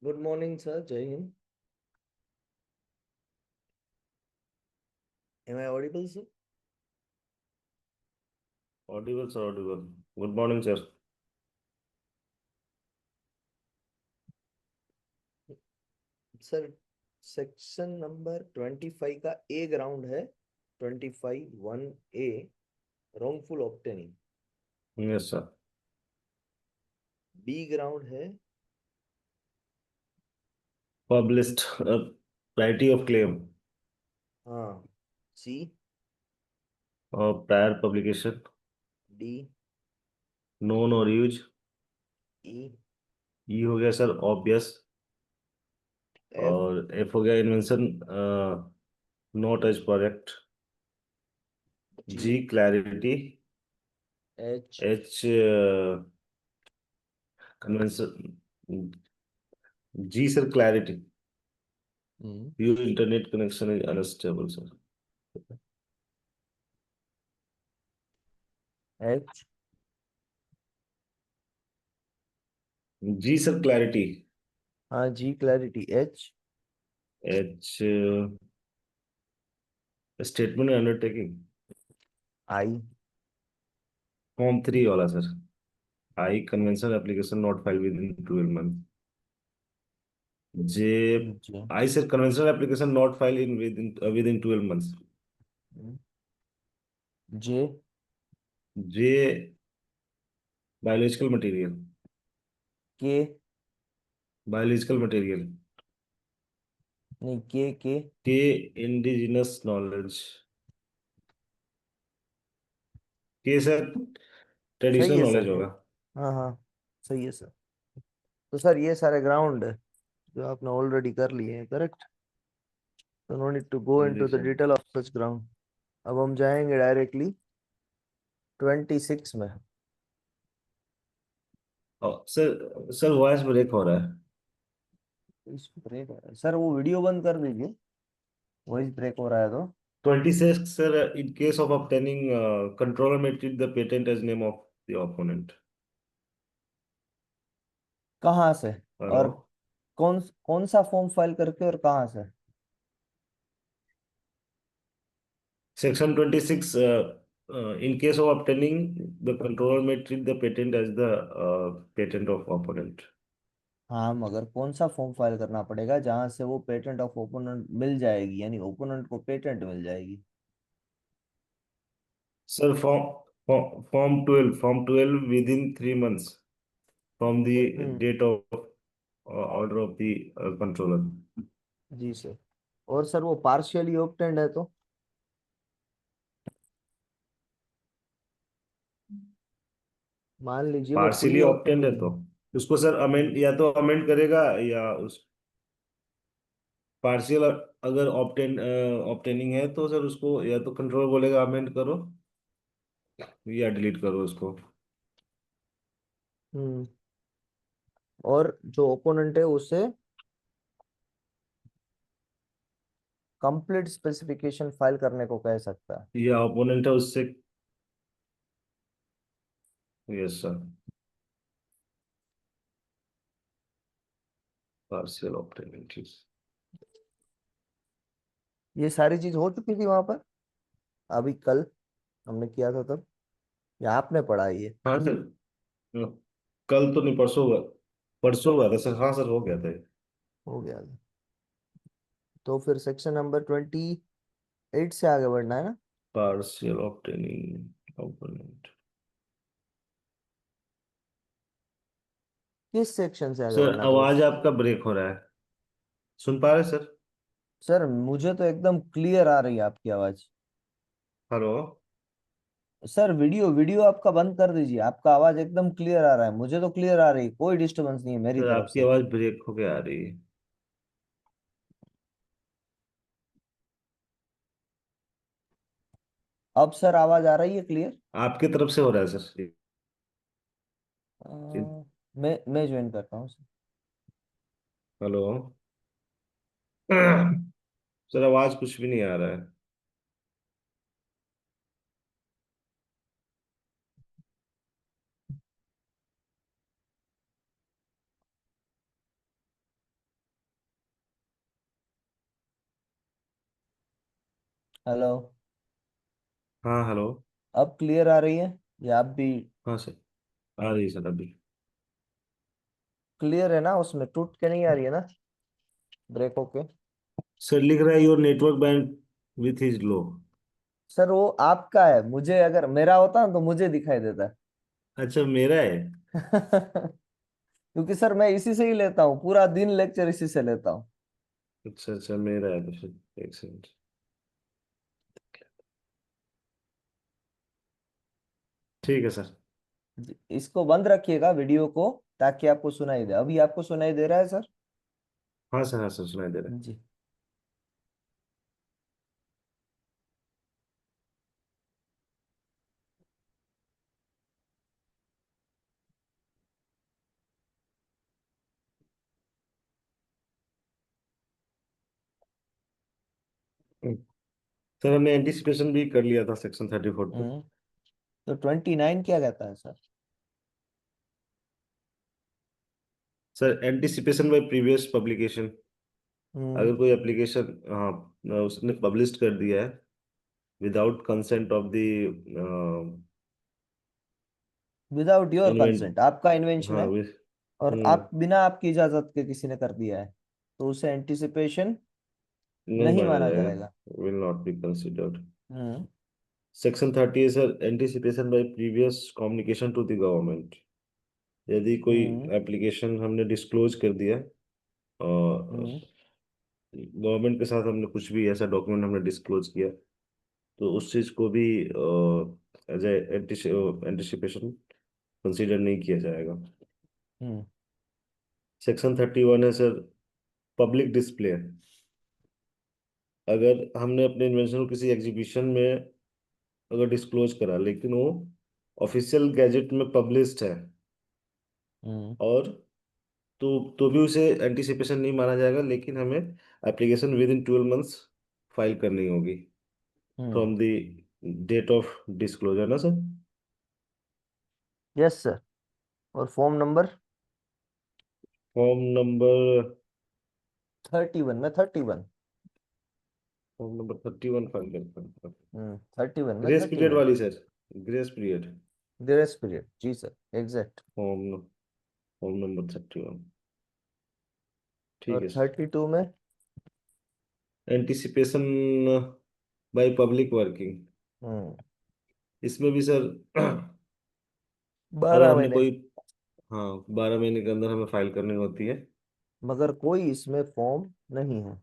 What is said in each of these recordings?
Good morning sir, जय हिंद। Am I audible sir? Audible, sir, audible. Good morning, sir. Sir, section number 25 का A ground है। 25(1)(a) wrongful obtaining. Yes, sir. B ground है। Published a variety of claim हाँ। C. of prior publication, D. known or used. E. E हो गया sir obvious F. और F हो गया invention not as correct. G. G clarity. H. H convention. G sir clarity. Your internet connection is unstable, sir. H. G sir clarity. हाँ जी, clarity. H. H statement undertaking. I. Form 3 वाला sir. I conventional application not filed within 12 months. J जी। I said conventional application not filed in within 12 months. J. J biological material. के। Biological material. नहीं, के। K indigenous knowledge. K sir सही traditional है knowledge sir. होगा. हाँ हाँ, सही है सर। तो सर, ये सारे ग्राउंड जो आपने ऑलरेडी कर लिए हैं, करेक्ट। तो नो नीड टू गो जी into the sir. Detail of such ground. अब हम जाएंगे डायरेक्टली 26 में। सर सर वॉइस ब्रेक हो रहा है. इस ब्रेक हो रहा है सर, वो वीडियो बंद कर दीजिए। वॉइस ब्रेक हो रहा है तो। 26 sir in case of obtaining controller may treat the patent as name of the opponent. कहाँ से? हेलो. और कौन कौन सा फॉर्म फाइल करके और कहाँ से? Section 26, in case of obtaining, the controller may treat the patent as the patent of opponent. हाँ, मगर कौन सा फॉर्म फाइल करना पड़ेगा जहां से वो पेटेंट ऑफ ओपोनेंट मिल जाएगी, यानी ओपोनेंट को पेटेंट मिल जाएगी। Sir, form 12 within 3 months from the hmm. date of order of the controller. जी सर। और सर, वो पार्शियली ओब्टेंड है तो? मान लीजिए वो फुली पार्शियली ऑब्टेंड है ओब्टेंड तो है। उसको सर अमेंड या तो अमेंड करेगा या उस पार्शियल अगर ऑब्टेनिंग है तो सर उसको या तो कंट्रोलर बोलेगा अमेंड करो या डिलीट करो उसको. हम्म। और जो ओपोनेंट है उसे कंप्लीट स्पेसिफिकेशन फाइल करने को कह सकता है। या ओपोनेंट है उससे. Yes sir. पार्शियल ऑब्टेनिंग ठीक. ये सारी चीज हो चुकी थी वहां पर, अभी कल हमने किया था तब, या आपने पढ़ा है ये? हाँ सर. कल तो नहीं परसों हुआ. परसों हुआ था सर. हाँ सर हो गया था. हो गया था। तो फिर सेक्शन नंबर 28 से आगे बढ़ना है ना? Partial obtaining component. किस सेक्शन से आगे सर बढ़ना है आवाज दोस्त? आपका ब्रेक हो रहा है. सुन पा रहे सर? सर, मुझे तो एकदम क्लियर आ रही है आपकी आवाज। हेलो. सर, वीडियो वीडियो आपका बंद कर दीजिए, आपका आवाज एकदम क्लियर आ रहा है, मुझे तो क्लियर आ रही है, कोई डिस्टरबेंस नहीं है मेरी सर तरफ आपकी से। आवाज ब्रेक होके आ रही है. अब सर आवाज आ रही है क्लियर? आपकी तरफ से हो रहा है सर. मैं ज्वाइन करता हूँ सर। हेलो. सर आवाज कुछ भी नहीं आ रहा है. हेलो। हाँ हेलो। अब क्लियर आ रही है या आप भी? हाँ सर, आ रही है सर अभी। क्लियर है ना, उसमें टूट के नहीं आ रही है ना, ब्रेक होके? सर लिख रहा है your network band with is low. Sir वो आपका है, मुझे अगर मेरा होता ना तो मुझे दिखाई देता। अच्छा मेरा है। क्योंकि सर मैं इसी से ही लेता हूँ, पूरा दिन लेक्चर इसी से लेता हूँ। अच्छा अच्छा मेरा है तो फिर एक सेकंड। ठीक है सर। इसको बंद रखिएगा वीडियो को, ताकि आपको सुनाई दे। अभी आपको सुनाई दे रहा है सर? हाँ सर सुनाई दे रहा है। जी। हम्म। सर हमने एंटिसिपेशन भी कर लिया था सेक्शन 34 पे। हम्म। तो 29 क्या कहता है sir? Sir anticipation by previous publication. हम्म। अगर कोई एप्लीकेशन, हाँ, उसने पब्लिश कर दिया है without consent of the without your invent. Consent, आपका इन्वेंशन हाँ है विद। और आप बिना आपकी इजाजत के किसी ने कर दिया है, तो उसे एंटिसिपेशन नहीं नहीं माना माना जाएगा। जाएगा। Will not be considered. Hmm. Section 30 है sir, anticipation by previous communication to the government. यदि कोई हम्म। एप्लीकेशन हमने डिस्क्लोज कर दिया और हम्म। गवर्नमेंट के साथ हमने कुछ भी ऐसा डॉक्यूमेंट हमने डिस्क्लोज किया, तो उस चीज को भी एज एंटिसिपेशन कंसीडर नहीं किया जाएगा। हम्म। सेक्शन 31 है सर, पब्लिक डिस्प्ले। अगर हमने अपने इन्वेंशन को किसी एग्जीबिशन में अगर डिस्क्लोज करा, लेकिन वो ऑफिशियल गैजेट में पब्लिश्ड है, हम्म। और तो भी उसे एंटिसिपेशन नहीं माना जाएगा, लेकिन हमें application within 12 months file करनी होगी हम्म। From the date of disclosure ना सर। Yes sir. और फॉर्म नंबर फॉर्म नंबर 31 में 31। फॉर्म नंबर 31 फाइल करता हूँ। 31 में ग्रेस पीरियड 31। वाली sir, grace period. Grace period, जी sir, exact. Form form number 31। ठीक और है सर। 32 में एंटिसिपेशन बाय पब्लिक वर्किंग। हम्म इसमें भी सर अगर बारह हमने महीने कोई, हाँ 12 महीने के अंदर हमें फाइल करनी होती है। मगर कोई इसमें फॉर्म नहीं है।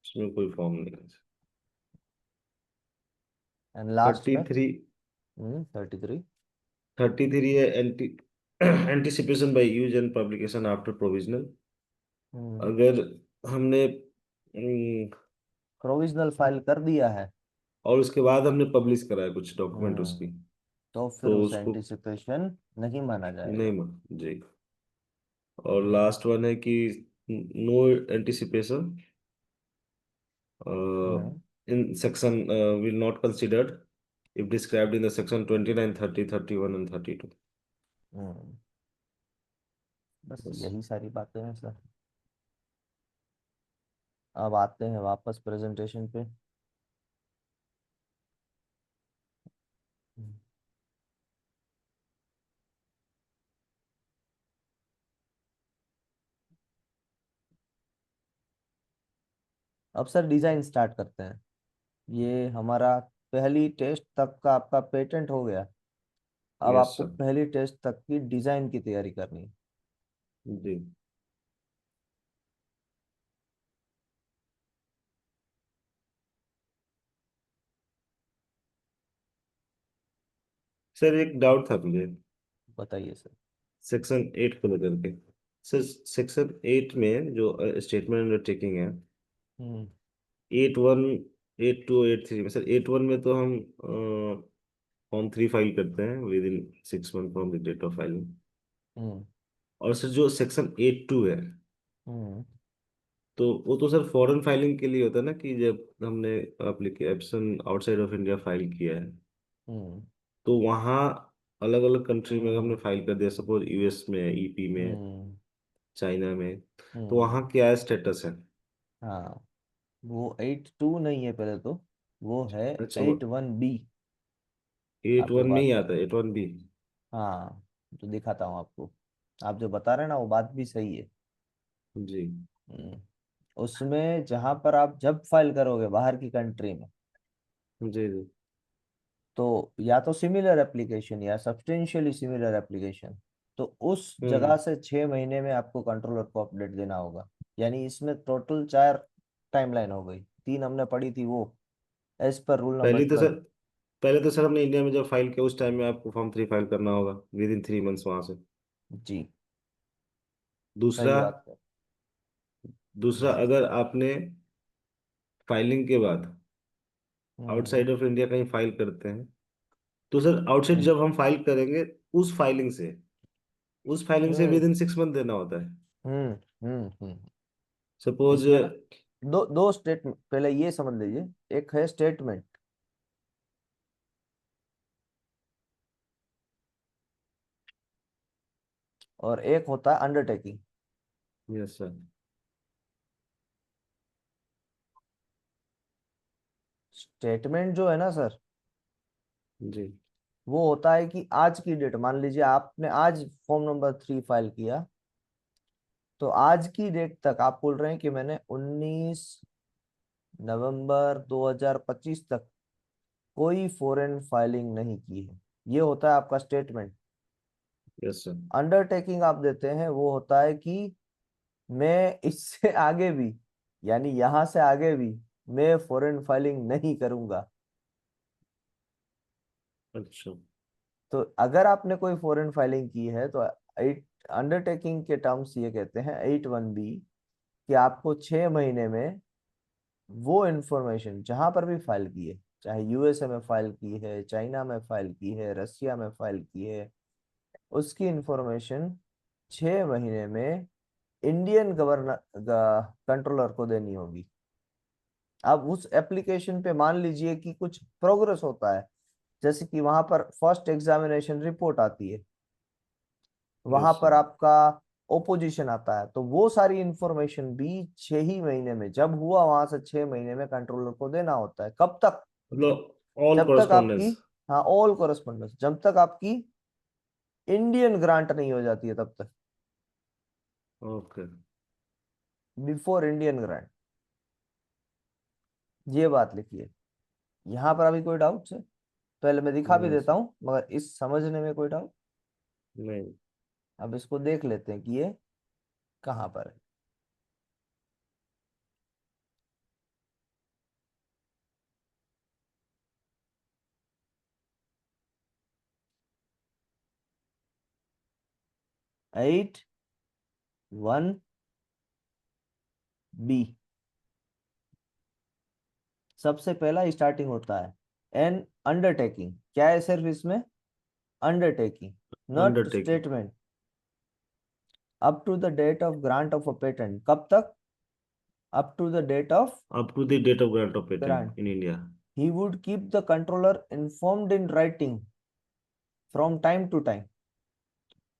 इसमें कोई फॉर्म नहीं है। एंड लास्ट थर्टी में थ्री 33। 33 है anticipation by use and publication after provisional. Hmm अगर हमने प्रोविजनल फाइल कर दिया है। और उसके बाद हमने पब्लिश करा है कुछ डॉक्यूमेंट हम्म उसकी, तो फिर तो उसे उसको एंटिसिपेशन नहीं माना नहीं जाएगा। मान जी। और हम्म लास्ट वन है कि no anticipation hmm in section will not considered if described in the section 29, 30, 31 and 32। हम्म बस बस। यही सारी बातें हैं सर। अब आते हैं वापस प्रेजेंटेशन पे। हम्म। अब सर डिजाइन स्टार्ट करते हैं। ये हमारा पहली टेस्ट तक का आपका पेटेंट हो गया। अब यस आपको सर। पहली टेस्ट तक की डिजाइन की तैयारी करनी है। जी सर, एक डाउट था मुझे बताइए सर। सेक्शन 8 को लेकर के। सर सेक्शन 8 में जो स्टेटमेंट अंडरटेकिंग है, हम्म 8(1), 8(2), 8(3 में सर, 8(1) में तो हम फॉर्म 3 फाइल करते हैं within 6 month from the date of filing. Hmm और सर जो सेक्शन 8(2) है, हम्म तो वो तो सर फॉरेन फाइलिंग के लिए होता है ना, कि जब हमने application outside of India file किया है, हम्म तो वहाँ अलग अलग कंट्री में हमने हम्म फाइल कर दिया, सपोज यूएस में, ईपी में, हम्म चाइना में, तो हम्म वहाँ क्या स्टेटस है? हाँ, वो 82 नहीं है पहले तो। वो है अच्छा, वो 81B। 81 आपको नहीं बात, आता, 81B। हाँ तो दिखाता हूँ आपको। आप जो बता रहे हैं ना वो बात भी सही है। जी हम्म, उसमें जहां पर आप जब फाइल करोगे बाहर की कंट्री में, जी जी। तो या तो सिमिलर एप्लीकेशन या सब्सटेंशियली सिमिलर एप्लीकेशन, तो उस जगह हम्म। से 6 महीने में आपको कंट्रोलर को अपडेट देना होगा। यानी इसमें टोटल 4 टाइमलाइन हो गई, 3 हमने पढ़ी थी वो, एज पर रूल नंबर पहले तो सर 12। पहले तो सर हमने इंडिया में जब फाइल किया उस टाइम में आपको फॉर्म 3 फाइल करना होगा विद इन 3 मंथ्स वहां से। जी, दूसरा, सही बात है। दूसरा जी। अगर आपने फाइलिंग के बाद हम्म आउटसाइड ऑफ इंडिया कहीं फाइल करते हैं, तो सर आउटसाइड हम्म जब हम फाइल करेंगे उस फाइलिंग से उस फाइलिंग से हम्म विद इन 6 मंथ देना होता है। हम्म। सपोज। इसमें ना दो दो स्टेटमेंट, पहले ये समझ लीजिए। एक है स्टेटमेंट, और एक होता है अंडरटेकिंग। Yes sir. स्टेटमेंट जो है ना सर, जी। वो होता है कि आज की डेट, मान लीजिए आपने आज फॉर्म नंबर 3 फाइल किया, तो आज की डेट तक आप बोल रहे हैं कि मैंने 19 नवंबर 2025 तक कोई फॉरेन फाइलिंग नहीं की है। ये होता है आपका स्टेटमेंट। Yes sir. अंडरटेकिंग आप देते हैं, वो होता है कि मैं इससे आगे भी, यानी यहां से आगे भी मैं फॉरेन फाइलिंग नहीं करूंगा। अच्छा। तो अगर आपने कोई फॉरेन फाइलिंग की है तो एट अंडरटेकिंग के टर्म्स ये कहते हैं 81B, कि आपको 6 महीने में वो इंफॉर्मेशन जहां पर भी फाइल की है, चाहे यूएसए में फाइल की है, चाइना में फाइल की है, रसिया में फाइल की है, उसकी इंफॉर्मेशन 6 महीने में इंडियन गवर्नर कंट्रोलर को देनी होगी। अब उस एप्लीकेशन पे मान लीजिए कि कुछ प्रोग्रेस होता है, जैसे कि वहां पर फर्स्ट एग्जामिनेशन रिपोर्ट आती है, वहां यस पर सर। आपका ओपोजिशन आता है, तो वो सारी इंफॉर्मेशन भी 6 ही महीने में, जब हुआ वहां से 6 महीने में कंट्रोलर को देना होता है। कब तक? मतलब ऑल जब तक आपकी, कॉरेस्पॉन्डेंस। हाँ ऑल कोरस्पोंडेंस, जब तक आपकी इंडियन ग्रांट नहीं हो जाती है तब तक, ओके। Before Indian grant. ये बात लिखिए। यहाँ पर अभी कोई डाउट है? पहले मैं दिखा भी नहीं देता सर। हूँ, मगर इस समझने में कोई डाउट? नहीं। अब इसको देख लेते हैं कि ये कहाँ पर है। एट वन बी, सबसे पहला स्टार्टिंग होता है एन अंडरटेकिंग। क्या है सिर्फ इसमें? Undertaking, not undertaking. Statement. Up to the date of grant of a patent, कब तक? Up to the date of up to the date of grant of grant. Patent in India. He would keep the controller informed in writing from time to time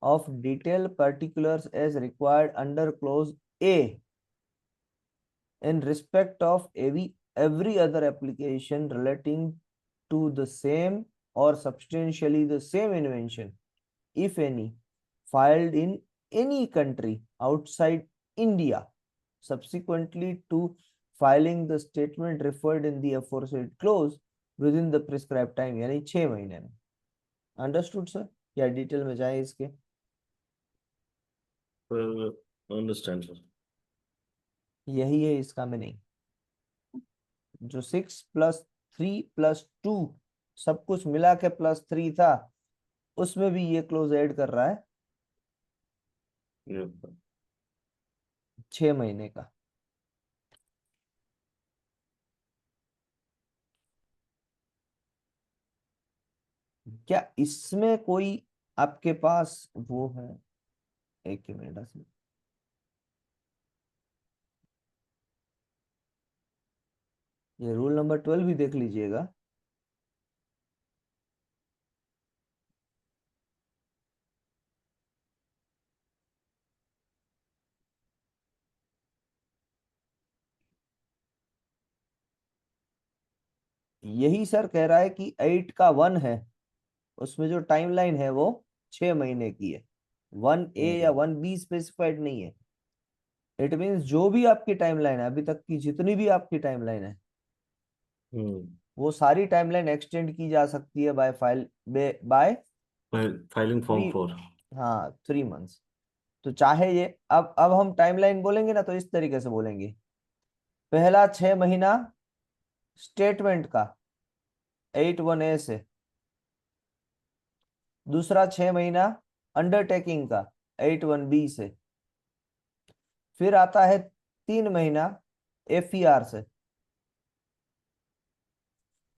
of detailed particulars as required under clause A in respect of every other application relating to the same or substantially the same invention, if any, filed in any country outside India, subsequently to filing the statement referred in the aforesaid clause within the prescribed time, यानी 6 महीने में। Understood sir? या detail में जाए इसके? Understand sir. यही है इसका मीनिंग। जो 6 + 3 + 2 सब कुछ मिला के +3 था, उसमें भी ये क्लोज ऐड कर रहा है 6 महीने का। क्या इसमें कोई आपके पास वो है? एक ही मिनट से, ये रूल नंबर 12 भी देख लीजिएगा। यही सर कह रहा है कि 8 का 1 है, उसमें जो टाइमलाइन है वो 6 महीने की है। 1A या 1B स्पेसिफाइड नहीं है। इट मीन्स जो भी आपकी टाइमलाइन है, अभी तक की जितनी भी आपकी टाइमलाइन है, वो सारी टाइमलाइन एक्सटेंड की जा सकती है बाय बाय फाइलिंग फॉर्म 3। 4। हाँ, 3 मंथ्स। तो चाहे ये अब हम टाइमलाइन बोलेंगे ना, तो इस तरीके से बोलेंगे। पहला 6 महीना स्टेटमेंट का 8(1)(a) से, दूसरा 6 महीना अंडरटेकिंग का 8(1)(b) से, फिर आता है 3 महीना FER से,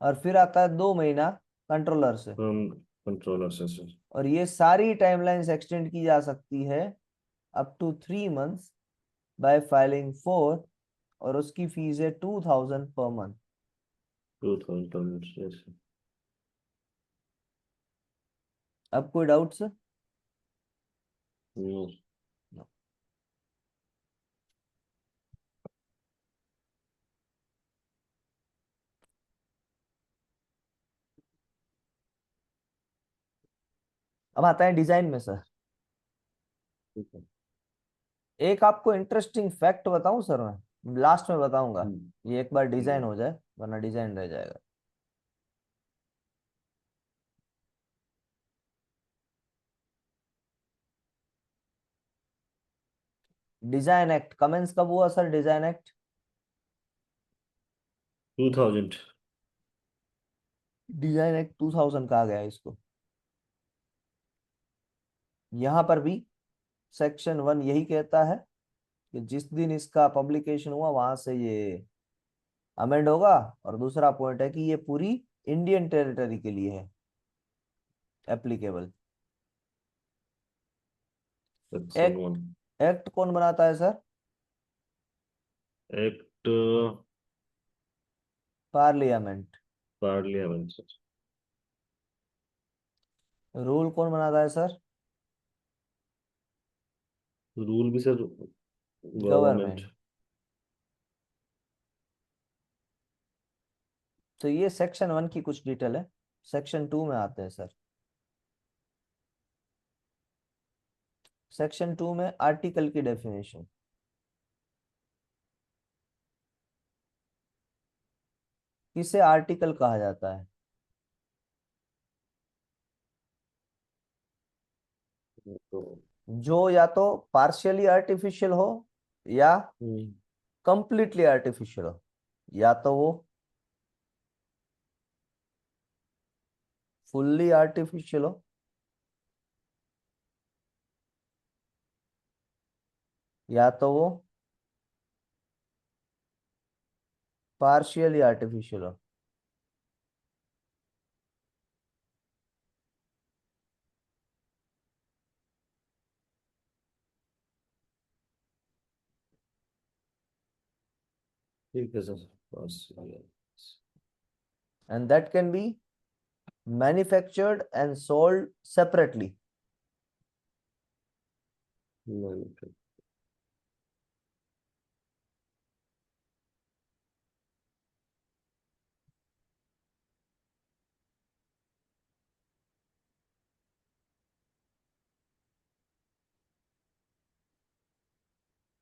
और फिर आता है 2 महीना कंट्रोलर से। कंट्रोलर से सर। और ये सारी टाइमलाइंस एक्सटेंड की जा सकती है up to 3 months by filing 4, और उसकी फीस है 2000 पर मंथ। 2000। अब कोई डाउट्स? अब आता है डिजाइन में सर। एक आपको इंटरेस्टिंग फैक्ट बताऊं सर, मैं लास्ट में बताऊंगा। ये एक बार डिजाइन हो जाए, वरना डिजाइन रह जाएगा। डिजाइन एक्ट कमेंस कब हुआ sir? Design act 2000। Design act 2000 कहा गया है इसको। यहां पर भी सेक्शन 1 यही कहता है कि जिस दिन इसका पब्लिकेशन हुआ वहां से ये अमेंड होगा। और दूसरा पॉइंट है कि ये पूरी इंडियन टेरिटरी के लिए है एप्लीकेबल। Section act 1। एक्ट कौन बनाता है sir? Act parliament. Parliament. Rule कौन बनाता है सर? रूल भी सर गवर्नमेंट। गवर्नमेंट। तो ये सेक्शन 1 की कुछ डिटेल है। सेक्शन 2 में आते हैं सर। सेक्शन 2 में आर्टिकल की डेफिनेशन। किसे आर्टिकल कहा जाता है? तो जो या तो पार्शियली आर्टिफिशियल हो या कंप्लीटली आर्टिफिशियल हो। या तो वो फुल्ली आर्टिफिशियल हो, या तो वो पार्शियली आर्टिफिशियल हो। ठीक है सर। बस and that can be manufactured and sold separately.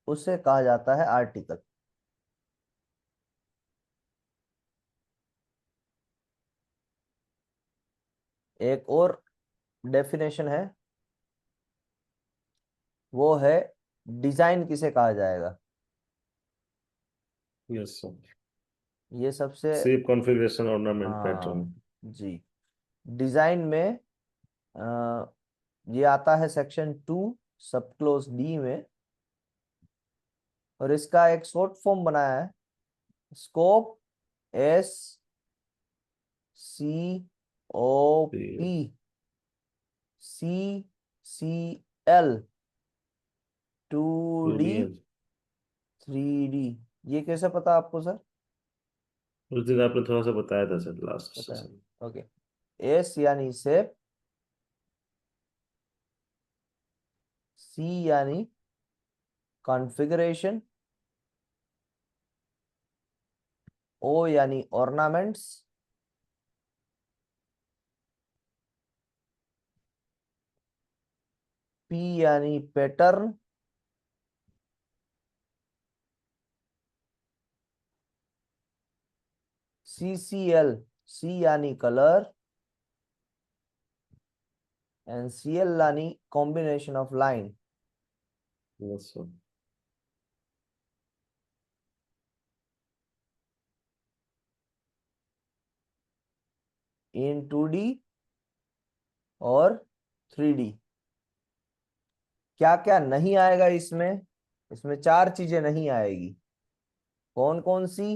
उसे कहा जाता है आर्टिकल। एक और डेफिनेशन है, वो है डिजाइन किसे कहा जाएगा। Yes sir. ये सबसे सेफ कॉन्फ़िगरेशन ऑर्नामेंट पैटर्न। हाँ जी। डिजाइन में ये आता है सेक्शन 2 सब क्लोज डी में। और इसका एक शॉर्ट फॉर्म बनाया है, scope, SCOP, CCL, 2D, UDL. 3D। ये कैसे पता आपको सर? उस दिन आपने थोड़ा सा बताया था सर लास्ट पता है। सेशन। ओके। S यानी सेप, C यानी कॉन्फ़िगरेशन, O यानी ऑर्नामेंट्स, पी यानी पैटर्न, CCL, C यानी कलर, एंड CL यानी combination of line. Yes sir. In 2D और 3D। क्या क्या नहीं आएगा इसमें? इसमें 4 चीजें नहीं आएगी। कौन कौन सी?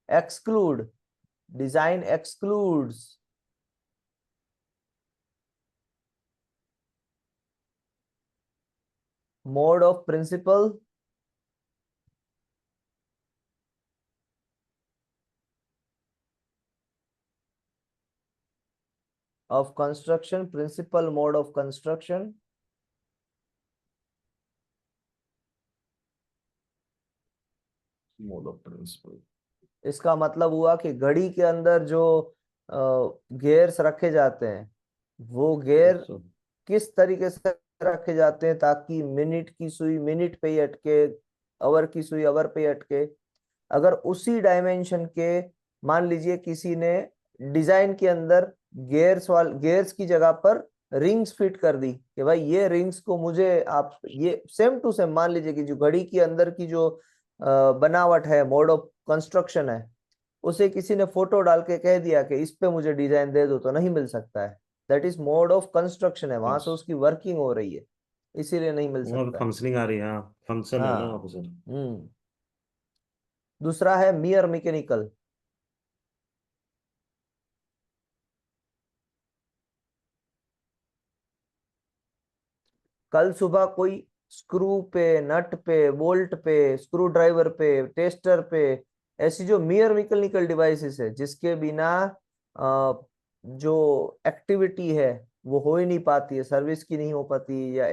Exclude, design excludes, mode of principle, of construction, principle mode of construction, mode of principle. इसका मतलब हुआ कि घड़ी के अंदर जो गियर्स रखे जाते हैं, वो गियर यस सर। किस तरीके से रखे जाते हैं ताकि मिनट की सुई मिनट पे ही अटके, आवर की सुई आवर पे ही अटके। अगर उसी डायमेंशन के, मान लीजिए किसी ने डिजाइन के अंदर गियर्स की जगह पर रिंग्स फिट कर दी कि भाई ये रिंग्स को मुझे आप, ये सेम टू सेम मान लीजिए कि जो घड़ी के अंदर की जो बनावट है, मोड ऑफ कंस्ट्रक्शन है, उसे किसी ने फोटो डाल के कह दिया कि इस पे मुझे डिजाइन दे दो, तो नहीं मिल सकता है। That is mode of construction है, वहां से यस। उसकी वर्किंग हो रही है, इसीलिए नहीं मिल वहाँ पे सकता है। फंक्शनिंग आ रही है, हाँ फंक्शन है ना वहाँ हाँ। पे सर। दूसरा है मियर मैकेनिकल। कल सुबह कोई स्क्रू पे, नट पे, बोल्ट पे, स्क्रू ड्राइवर पे, टेस्टर पे, ऐसी जो मियर मैकेनिकल डिवाइसेस है जिसके बिना जो एक्टिविटी है वो हो ही नहीं पाती है, सर्विस की नहीं हो पाती, या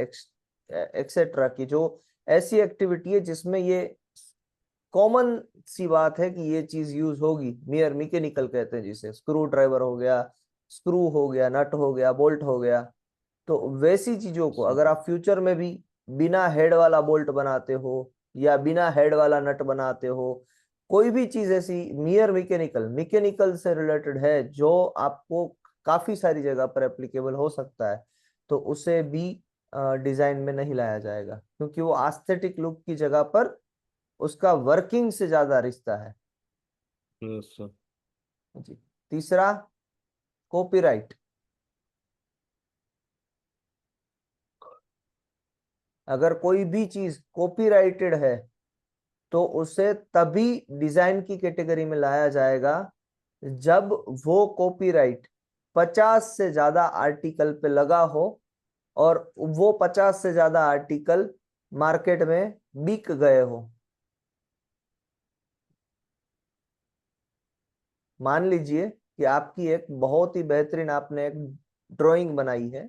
एक्सेट्रा की जो ऐसी एक्टिविटी है जिसमें ये कॉमन सी बात है कि ये चीज यूज होगी, मियर मैकेनिकल कहते हैं जिसे। स्क्रू ड्राइवर हो गया, स्क्रू हो गया, नट हो गया, बोल्ट हो गया। तो वैसी चीजों को अगर आप फ्यूचर में भी बिना हेड वाला बोल्ट बनाते हो या बिना हेड वाला नट बनाते हो, कोई भी चीज ऐसी मियर मैकेनिकल, मैकेनिकल से रिलेटेड है जो आपको काफी सारी जगह पर एप्लीकेबल हो सकता है, तो उसे भी डिजाइन में नहीं लाया जाएगा, क्योंकि वो एस्थेटिक लुक की जगह पर उसका वर्किंग से ज्यादा रिश्ता है। Yes sir. जी। तीसरा, कॉपीराइट। अगर कोई भी चीज कॉपीराइटेड है तो उसे तभी डिजाइन की कैटेगरी में लाया जाएगा जब वो कॉपीराइट 50 से ज्यादा आर्टिकल पे लगा हो और वो 50 से ज्यादा आर्टिकल मार्केट में बिक गए हो। मान लीजिए कि आपकी एक बहुत ही बेहतरीन, आपने एक ड्राइंग बनाई है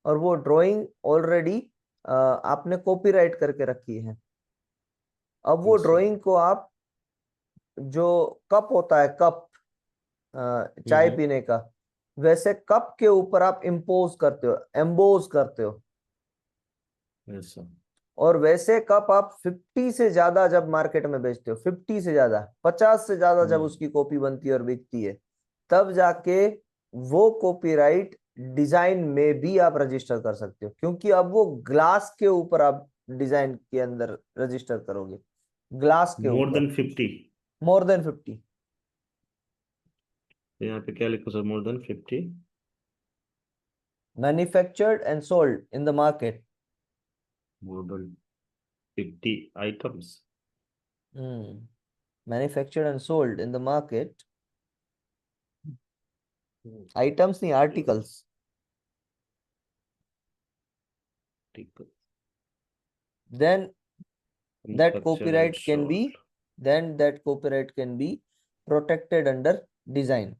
और वो ड्राइंग ऑलरेडी आपने कॉपीराइट करके रखी है। अब वो यस सर। ड्राइंग को आप, जो कप होता है, कप चाय हम्म। पीने का, वैसे कप के ऊपर आप इम्पोज करते हो, एम्बोज करते हो। Yes sir. और वैसे कप आप 50 से ज्यादा जब मार्केट में बेचते हो, 50 से ज्यादा, 50 से ज्यादा जब उसकी कॉपी बनती है और बिकती है, तब जाके वो कॉपीराइट डिजाइन में भी आप रजिस्टर कर सकते हो, क्योंकि अब वो ग्लास के ऊपर आप डिजाइन के अंदर रजिस्टर करोगे, ग्लास के मोर ऊपर। देन 50। More than 50। यहाँ पे क्या लिखो sir, more than 50। Manufactured and sold in the market. More than 50 items. Manufactured and sold in the market, items नहीं, आर्टिकल्स। ठीक है। then that Manufactured and copyright can sold। be then that copyright can be protected under design।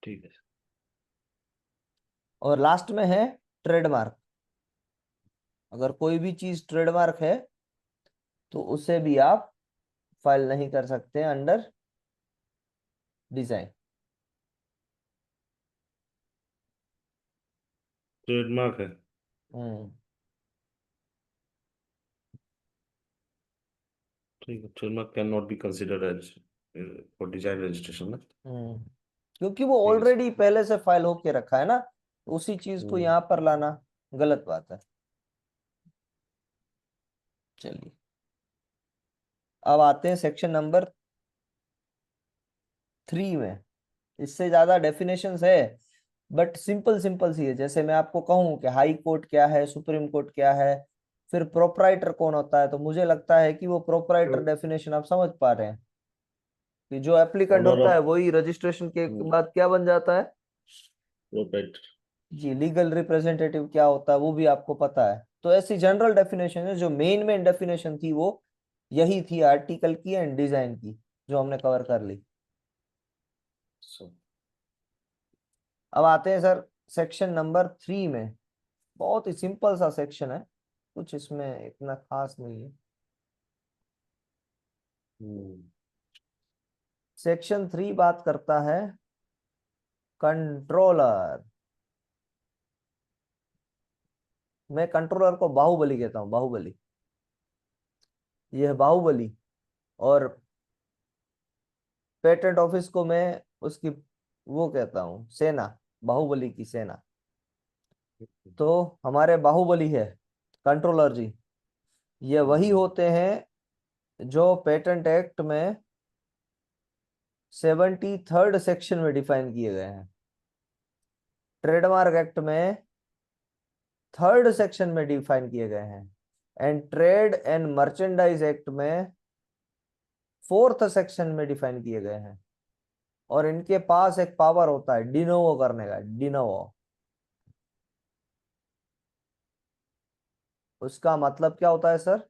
ठीक है। और last में है trademark. अगर कोई भी चीज ट्रेडमार्क है तो उसे भी आप फाइल नहीं कर सकते अंडर डिजाइन। ट्रेडमार्क है। हम्म ठीक है, trademark can not be considered as for design registration ना। हम्म क्योंकि वो ठीक है सर। ऑलरेडी पहले से फाइल होके रखा है ना, उसी चीज को हम्म। यहाँ पर लाना गलत बात है। चलिए अब आते हैं सेक्शन नंबर 3 में। इससे ज्यादा डेफिनेशंस है, बट सिंपल सिंपल सी है। जैसे मैं आपको कहूं कि हाई कोर्ट क्या है, सुप्रीम कोर्ट क्या है, फिर प्रोपराइटर कौन होता है, तो मुझे लगता है कि वो प्रोपराइटर डेफिनेशन आप समझ पा रहे हैं कि जो एप्लीकेंट ऑनर होता है ऑफ वही रजिस्ट्रेशन के बाद क्या बन जाता है। प्रोप्राइटर। जी, लीगल रिप्रेजेंटेटिव क्या होता है वो भी आपको पता है। तो ऐसी जनरल डेफिनेशन है, जो मेन डेफिनेशन थी वो यही थी आर्टिकल की एंड डिजाइन की, जो हमने कवर कर ली। अब आते हैं सर सेक्शन नंबर 3 में। बहुत ही सिंपल सा सेक्शन है, कुछ इसमें इतना खास नहीं है। सेक्शन 3 बात करता है कंट्रोलर। मैं कंट्रोलर को बाहुबली कहता हूँ, बाहुबली। ये है बाहुबली। और पेटेंट ऑफिस को मैं उसकी वो कहता हूँ सेना, बाहुबली की सेना। तो हमारे बाहुबली है कंट्रोलर जी। ये वही होते हैं जो पेटेंट एक्ट में 73rd सेक्शन में डिफाइन किए गए हैं, ट्रेडमार्क एक्ट में 3rd सेक्शन में डिफाइन किए गए हैं, and trade and merchandise act में 4th सेक्शन में डिफाइन किए गए हैं। और इनके पास एक पावर होता है डिनोवो करने का, डिनोवो। उसका मतलब क्या होता है सर?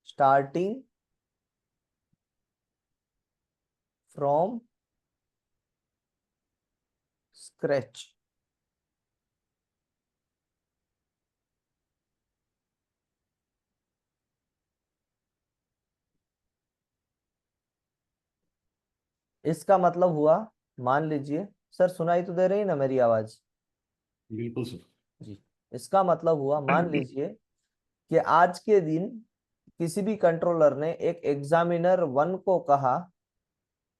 Starting from scratch. इसका मतलब हुआ, मान लीजिए सर, सुनाई तो दे रही ना मेरी आवाज? बिल्कुल सर। जी। इसका मतलब हुआ, मान लीजिए कि आज के दिन किसी भी कंट्रोलर ने एक एग्जामिनर 1 को कहा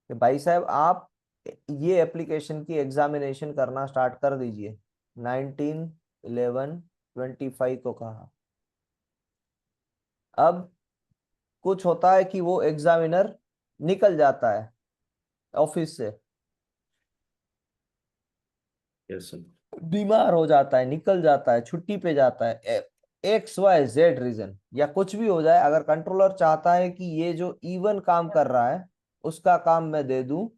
कि भाई साहब आप ये एप्लीकेशन की एग्जामिनेशन करना स्टार्ट कर दीजिए, 19/11/25 को कहा। अब कुछ होता है कि वो एग्जामिनर निकल जाता है ऑफिस से, यस सर। बीमार हो जाता है, निकल जाता है, छुट्टी पे जाता है, XYZ रीजन या कुछ भी हो जाए। अगर कंट्रोलर चाहता है कि ये जो इवन काम कर रहा है उसका काम मैं दे दूं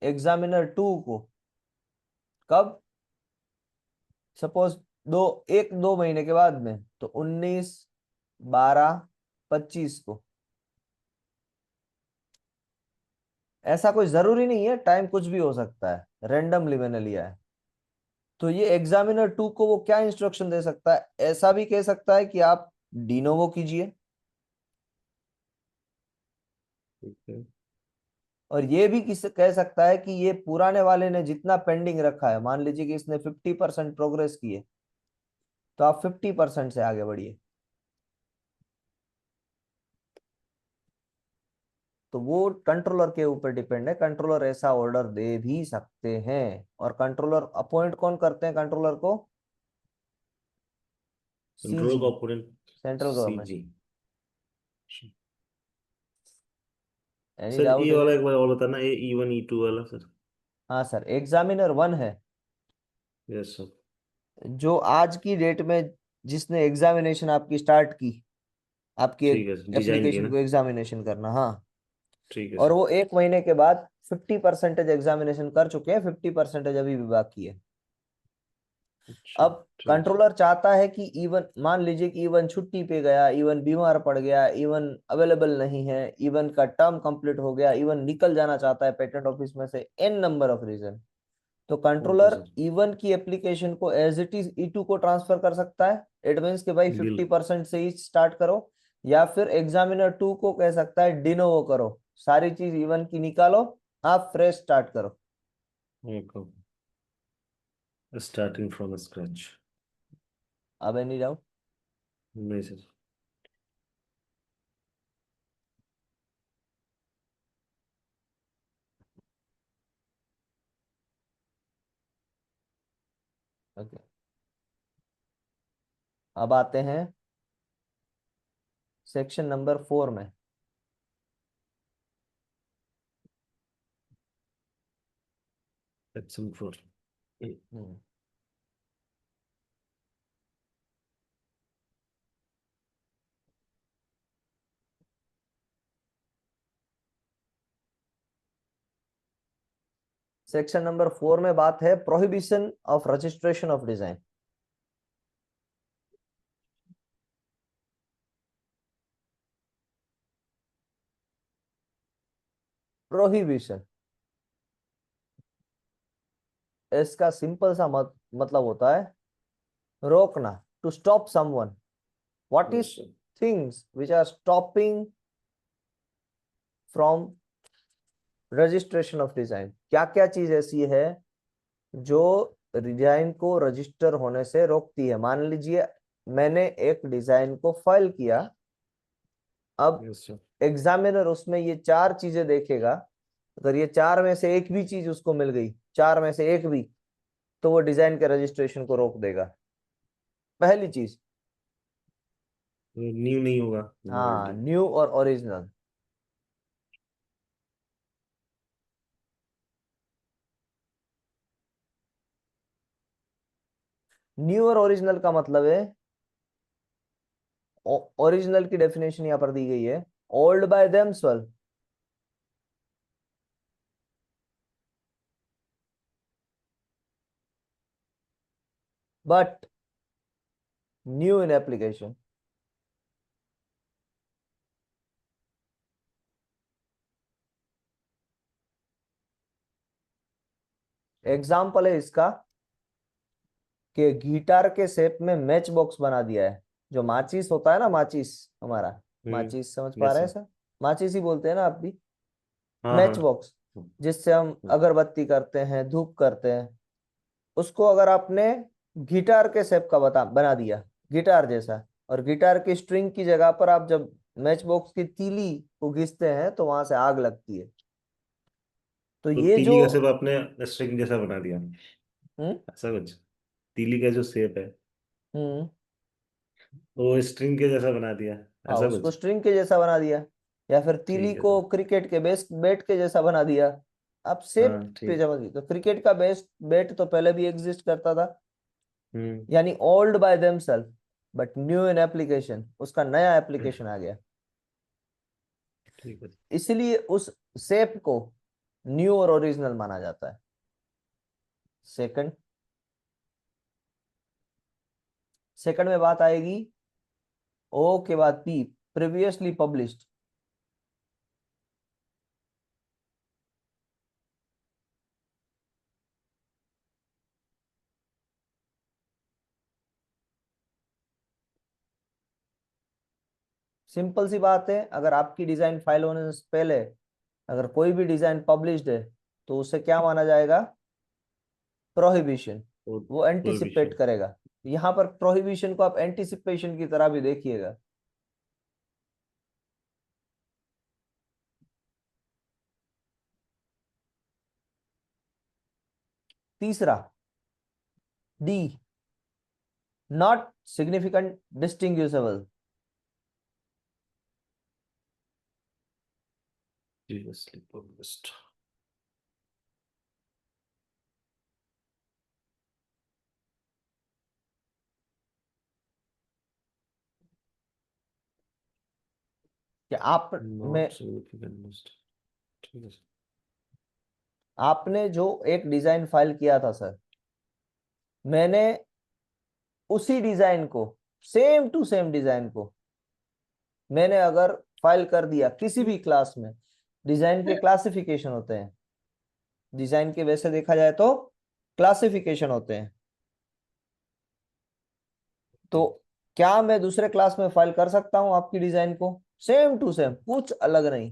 एग्जामिनर 2 को, कब? सपोज 1-2 महीने के बाद में, तो 19/12/25 को। ऐसा कोई जरूरी नहीं है, टाइम कुछ भी हो सकता है, रेंडमली मैंने लिया है। तो ये एग्जामिनर 2 को वो क्या इंस्ट्रक्शन दे सकता है? ऐसा भी कह सकता है कि आप डिनोवो कीजिए, ठीक है। और ये भी किस कह सकता है कि ये पुराने वाले ने जितना पेंडिंग रखा है, मान लीजिए कि इसने 50% प्रोग्रेस की है, तो आप 50% से आगे बढ़िए। तो वो कंट्रोलर के ऊपर डिपेंड है, कंट्रोलर ऐसा ऑर्डर दे भी सकते हैं। और कंट्रोलर अपॉइंट कौन करते हैं कंट्रोलर को? Control CG, component. Central government. CG. Any sir doubt ये इन वाला इट? एक बार और बताना, ये E1 E2 वाला सर। हाँ सर, एग्जामिनर 1 है यस सर। जो आज की डेट में, जिसने एग्जामिनेशन आपकी स्टार्ट की, आपकी ठीक है सर, डिजाइन की एप्लीकेशन ना। को एग्जामिनेशन करना। हाँ। ठीक है और सर। वो 1 महीने के बाद 50% एग्जामिनेशन कर चुके हैं, 50% अभी भी बाकी है। अच्छा। अब ठीक है सर। कंट्रोलर चाहता है कि इवन, मान लीजिए कि इवन छुट्टी पे गया, इवन बीमार पड़ गया, इवन अवेलेबल नहीं है, इवन का टर्म कंप्लीट हो गया, इवन निकल जाना चाहता है पेटेंट ऑफिस में से, एन नंबर ऑफ रीजन। तो ओके कंट्रोलर सर। इवन की एप्लीकेशन को एज इट इज E2 को ट्रांसफर कर सकता है। इट मीन्स कि भाई बिल 50% से ही स्टार्ट करो, या फिर एग्जामिनर 2 को कह सकता है डिनोवो करो, सारी चीज इवन की निकालो, आप फ्रेश स्टार्ट करो। Starting from scratch. अब एनी डाउट? नहीं सर। ओके, अब आते हैं सेक्शन नंबर 4 में। सेक्शन 4। सेक्शन नंबर 4 में बात है prohibition of registration of design. Prohibition, इसका सिंपल सा मतलब होता है रोकना, to stop someone. What is things which are stopping from registration of design? क्या क्या चीज ऐसी है जो डिजाइन को रजिस्टर होने से रोकती है? मान लीजिए मैंने एक डिजाइन को फाइल किया, अब एग्जामिनर उसमें ये 4 चीजें देखेगा, अगर ये 4 में से एक भी चीज उसको मिल गई, 4 में से एक भी, तो वो डिजाइन के रजिस्ट्रेशन को रोक देगा। पहली चीज, न्यू नहीं होगा। हाँ, न्यू और ओरिजिनल। न्यू और ओरिजिनल का मतलब है, ओरिजिनल की डेफिनेशन यहां पर दी गई है, old by themselves, but new in application. Example है इसका कि गिटार के शेप में मैच बॉक्स बना दिया है। जो माचिस होता है ना, माचिस, हमारा माचिस, समझ पा यस रहे हैं सर। सर? माचिस ही बोलते हैं ना आप भी। हाँ हाँ। मैच बॉक्स, जिससे हम अगरबत्ती करते हैं, धूप करते हैं, उसको अगर आपने गिटार के शेप का बना दिया, गिटार जैसा, और गिटार की स्ट्रिंग की जगह पर आप जब मैच बॉक्स की तीली को घिसते हैं तो वहां से आग लगती है। तो तो ये जो तीली का सिर्फ आपने स्ट्रिंग जैसा बना दिया, हम्म ऐसा कुछ? तीली का जो शेप है हम्म वो स्ट्रिंग के जैसा बना दिया, हाँ, ऐसा उसको कुछ? स्ट्रिंग के जैसा बना दिया, या फिर तीली ठीक है को सर। क्रिकेट के बैट के जैसा बना दिया। आप शेप हाँ पे ठीक। जमा दी, तो क्रिकेट का बैट तो पहले भी एग्जिस्ट करता था, हम्म। यानी old by themselves but new in application, उसका नया एप्लीकेशन आ गया, ठीक है। इसलिए उस शेप को न्यू और ओरिजिनल माना जाता है। सेकंड, सेकंड में बात आएगी ओ के बाद पी, प्रीवियसली पब्लिश्ड। सिंपल सी बात है, अगर आपकी डिजाइन फाइल होने से पहले अगर कोई भी डिजाइन पब्लिश्ड है तो उसे क्या माना जाएगा? प्रोहिबिशन। वो एंटीसिपेट प्रोहिबिशन। करेगा। यहाँ पर प्रोहिबिशन को आप एंटीसिपेशन की तरह भी देखिएगा। तीसरा, D, not significant distinguishable. previously published। कि आप में नॉट सिग्निफिकेंट लिस्ट। ठीक है सर। आपने जो एक डिजाइन फाइल किया था सर, मैंने उसी डिजाइन को, सेम टू सेम डिजाइन को मैंने अगर फाइल कर दिया किसी भी क्लास में, डिजाइन के क्लासिफिकेशन होते हैं, डिजाइन के वैसे देखा जाए तो क्लासिफिकेशन होते हैं, तो क्या मैं दूसरे क्लास में फाइल कर सकता हूं आपकी डिजाइन को सेम टू सेम, कुछ अलग नहीं?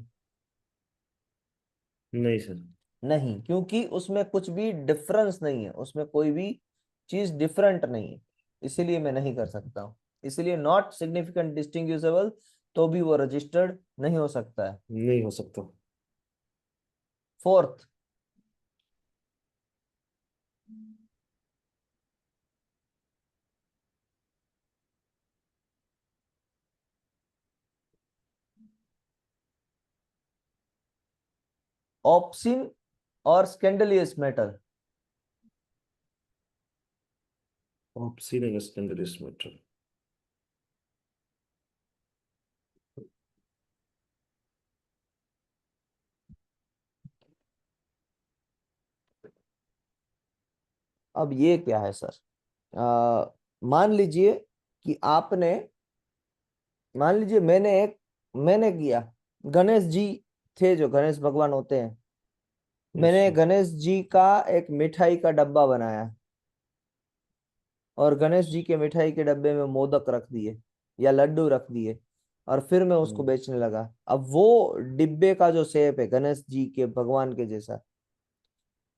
नहीं सर। नहीं, क्योंकि उसमें कुछ भी डिफरेंस नहीं है, उसमें कोई भी चीज डिफरेंट नहीं है, इसीलिए मैं नहीं कर सकता हूँ। इसलिए नॉट सिग्निफिकेंट डिस्टिंग्विशेबल तो भी वो रजिस्टर्ड नहीं हो सकता है। नहीं हो सकता। फोर्थ, ऑप्सिन और scandalous matter. Option and secondary matter. अब ये क्या है सर? मान लीजिए कि आपने, मान लीजिए मैंने किया, गणेश जी थे जो गणेश भगवान होते हैं, मैंने अच्छा। गणेश जी का एक मिठाई का डब्बा बनाया और गणेश जी के मिठाई के डब्बे में मोदक रख दिए या लड्डू रख दिए, और फिर मैं उसको हम्म, बेचने लगा। अब वो डिब्बे का जो शेप है गणेश जी के भगवान के जैसा,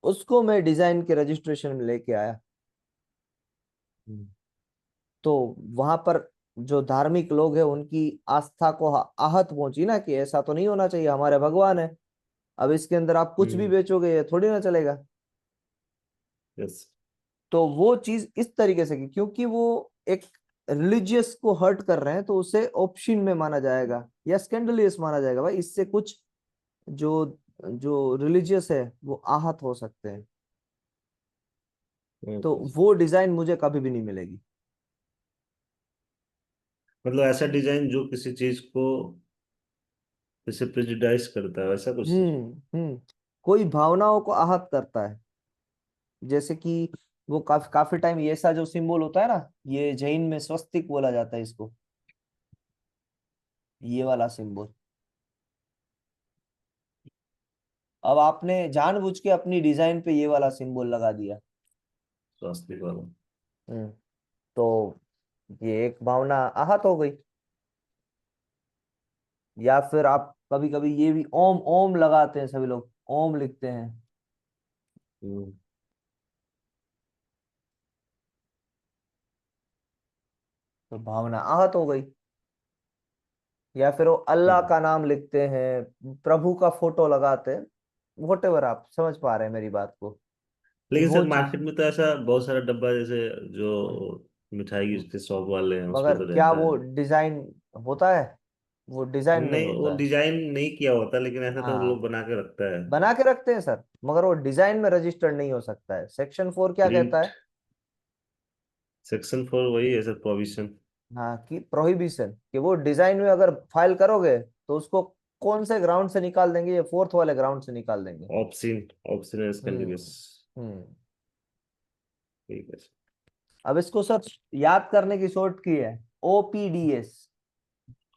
उसको मैं डिजाइन के रजिस्ट्रेशन में लेके आया, हम्म, तो वहां पर जो धार्मिक लोग हैं उनकी आस्था को आहत पहुंची ना, कि ऐसा तो नहीं होना चाहिए, हमारे भगवान है। अब इसके अंदर आप कुछ भी हम्म, बेचोगे ये थोड़ी ना चलेगा। यस। तो वो चीज इस तरीके से की, क्योंकि वो एक रिलीजियस को हर्ट कर रहे हैं, तो उसे ऑप्शन में माना जाएगा या स्कैंडलियस माना जाएगा। भाई इससे कुछ जो जो रिलीजियस है वो आहत हो सकते हैं, तो ओके। वो डिजाइन मुझे कभी भी नहीं मिलेगी। मतलब ऐसा डिजाइन जो किसी चीज को जैसे प्रेजुडाइज करता है वैसा कुछ सर। कोई भावनाओं को आहत करता है, जैसे कि वो काफी काफी टाइम ये ऐसा जो सिंबल होता है ना, ये जैन में स्वस्तिक बोला जाता है इसको, ये वाला सिंबल। अब आपने जानबूझ के अपनी डिजाइन पे ये वाला सिंबल लगा दिया। स्वास्थ्य वाला। हम्म तो ये एक भावना आहत हो गई। या फिर आप कभी कभी ये भी ओम ओम लगाते हैं, सभी लोग ओम लिखते हैं, हम्म, तो भावना आहत हो गई। या फिर वो अल्लाह हम्म। का नाम लिखते हैं, प्रभु का फोटो लगाते हैं, वोटेवर, आप समझ पा रहे हैं मेरी बात को, कि लेकिन वो सर चीज। मार्केट में तो ऐसा बहुत सारा डब्बा जैसे जो मिठाई के शॉप वाले हैं उसमें मगर तो क्या रहता वो है। डिजाइन होता है? वो डिजाइन नहीं नहीं, वो होता है। डिजाइन नहीं किया होता लेकिन ऐसा तो लोग हाँ, बना के रखता है। बना के रखते हैं सर, मगर वो डिजाइन में रजिस्टर्ड नहीं हो सकता है। सेक्शन 4 क्या कहता प्रिंट। है? सेक्शन 4 वही है सर, प्रोविजन। हाँ, कि प्रोहिबिशन, कि वो डिजाइन में अगर फाइल करोगे तो उसको कौन से ग्राउंड से निकाल देंगे? ये फोर्थ वाले ग्राउंड से निकाल देंगे। Option option as continuous. Hmm hmm ठीक है सर। अब इसको सर याद करने की शॉर्ट की है, ओपीडीएस।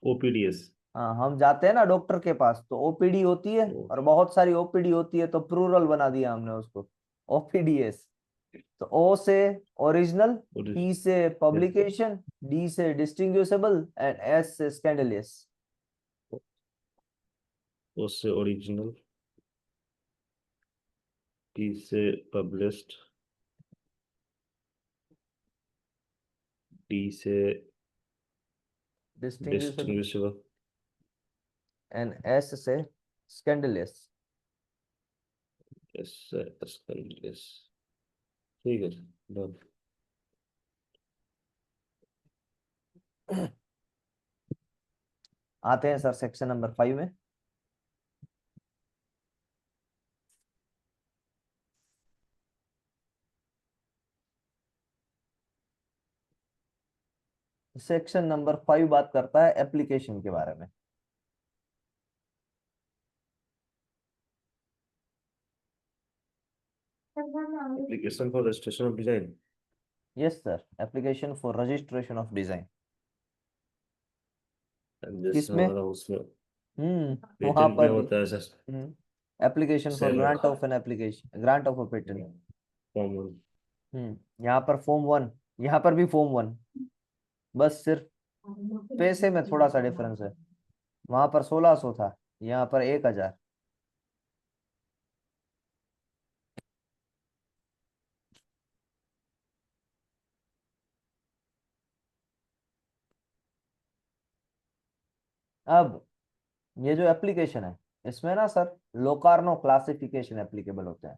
ओपीडीएस। हाँ, हम जाते हैं ना डॉक्टर के पास तो ओपीडी होती है, ओ, और बहुत सारी ओपीडी होती है, तो प्लूरल बना दिया हमने उसको, ओपीडीएस। तो ओ से ओरिजिनल, पी से पब्लिकेशन, डी से डिस्टिंग्विशेबल एंड एस से स्कैंडलियस। उससे ओरिजिनल, टी से पब्लिश्ड, डी से डिस्टिंग्विशेबल डिस्टिंग्विशेबल। एंड एस से स्कैंडलियस। एस से स्कैंडलियस। ठीक है सर, डन। आते हैं सर सेक्शन नंबर 5 में। सेक्शन नंबर 5 बात करता है एप्लीकेशन के बारे में। Application for registration of design. Yes sir, application for registration of design. जैसे किसमें? हमारा उसमें वहां पेटेंट में पर भी। होता है sir. Application for seven. Grant of an application, grant of a patent. Common. यहाँ पर फॉर्म 1, यहाँ पर भी फॉर्म 1, बस सिर्फ पैसे में थोड़ा सा डिफरेंस है। वहां पर 1600 था, यहाँ पर 1000। अब ये जो एप्लीकेशन है, इसमें ना सर लोकार्नो क्लासिफिकेशन एप्लीकेबल होते हैं।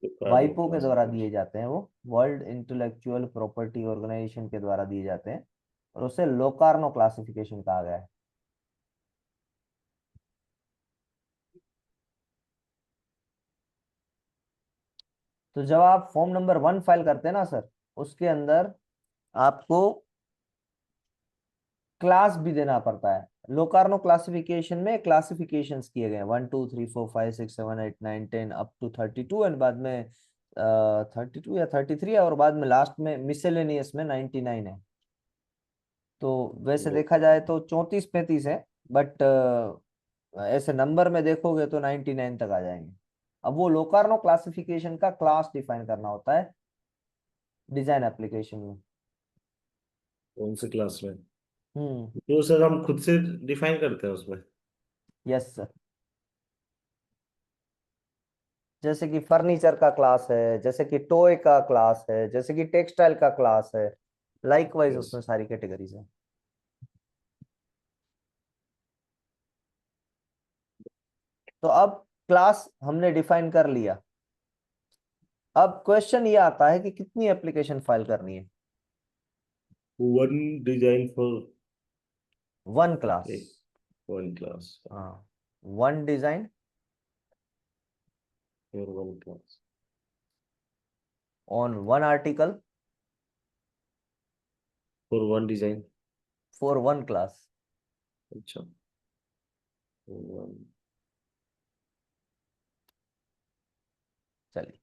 तो कार्नो वाइपो के द्वारा दिए क्लासिफिकेशन। जाते हैं, वो वर्ल्ड इंटेलेक्चुअल प्रॉपर्टी ऑर्गेनाइजेशन के द्वारा दिए जाते हैं, और उसे लोकार्नो क्लासिफिकेशन कहा गया है। तो जब आप फॉर्म नंबर 1 फाइल करते हैं ना सर, उसके अंदर आपको क्लास भी देना पड़ता है। लोकार्नो क्लासिफिकेशन में क्लासिफिकेशंस किए गए हैं, 1 2 3 4 5 6 7 8 9 10 अप टू 32, एंड बाद में 32 या 33 है, और बाद में लास्ट में मिसेलेनियस में 99 है। तो वैसे देखा जाए तो 34 35 है, बट ऐसे नंबर में देखोगे तो 99 तक आ जाएंगे। अब वो लोकार्नो क्लासिफिकेशन का क्लास डिफाइन करना होता है डिजाइन एप्लीकेशन में। कौन से क्लास में? हम्म। तो सर हम खुद से डिफाइन करते हैं उसमें? Yes sir. जैसे कि फर्नीचर का क्लास है, जैसे कि टॉय का क्लास है, जैसे कि टेक्सटाइल का क्लास है, लाइकवाइज यस। उसमें सारी कैटेगरीज है। तो अब क्लास हमने डिफाइन कर लिया। अब क्वेश्चन ये आता है कि कितनी एप्लीकेशन फाइल करनी है। One design for 1 class. एक वन क्लास। हाँ, 1 design for one class. On 1 article for one design. For 1 class. अच्छा। वन। चलिए,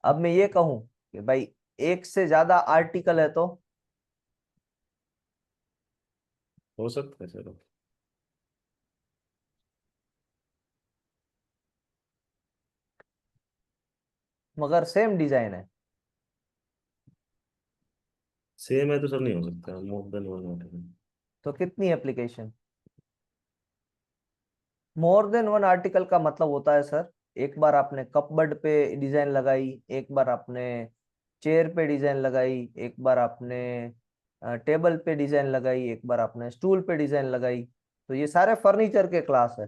अब मैं ये कहूं कि भाई एक से ज्यादा आर्टिकल है तो हो सकता है सर। मगर सेम डिजाइन है सेम है तो सर नहीं हो सकता, मोर देन वन। तो कितनी एप्लीकेशन? मोर देन 1 आर्टिकल का मतलब होता है सर, एक बार आपने कपबोर्ड पे डिजाइन लगाई, एक बार आपने चेयर पे डिजाइन लगाई, एक बार आपने टेबल पे डिजाइन लगाई, एक बार आपने स्टूल पे डिजाइन लगाई, तो ये सारे फर्नीचर के क्लास है।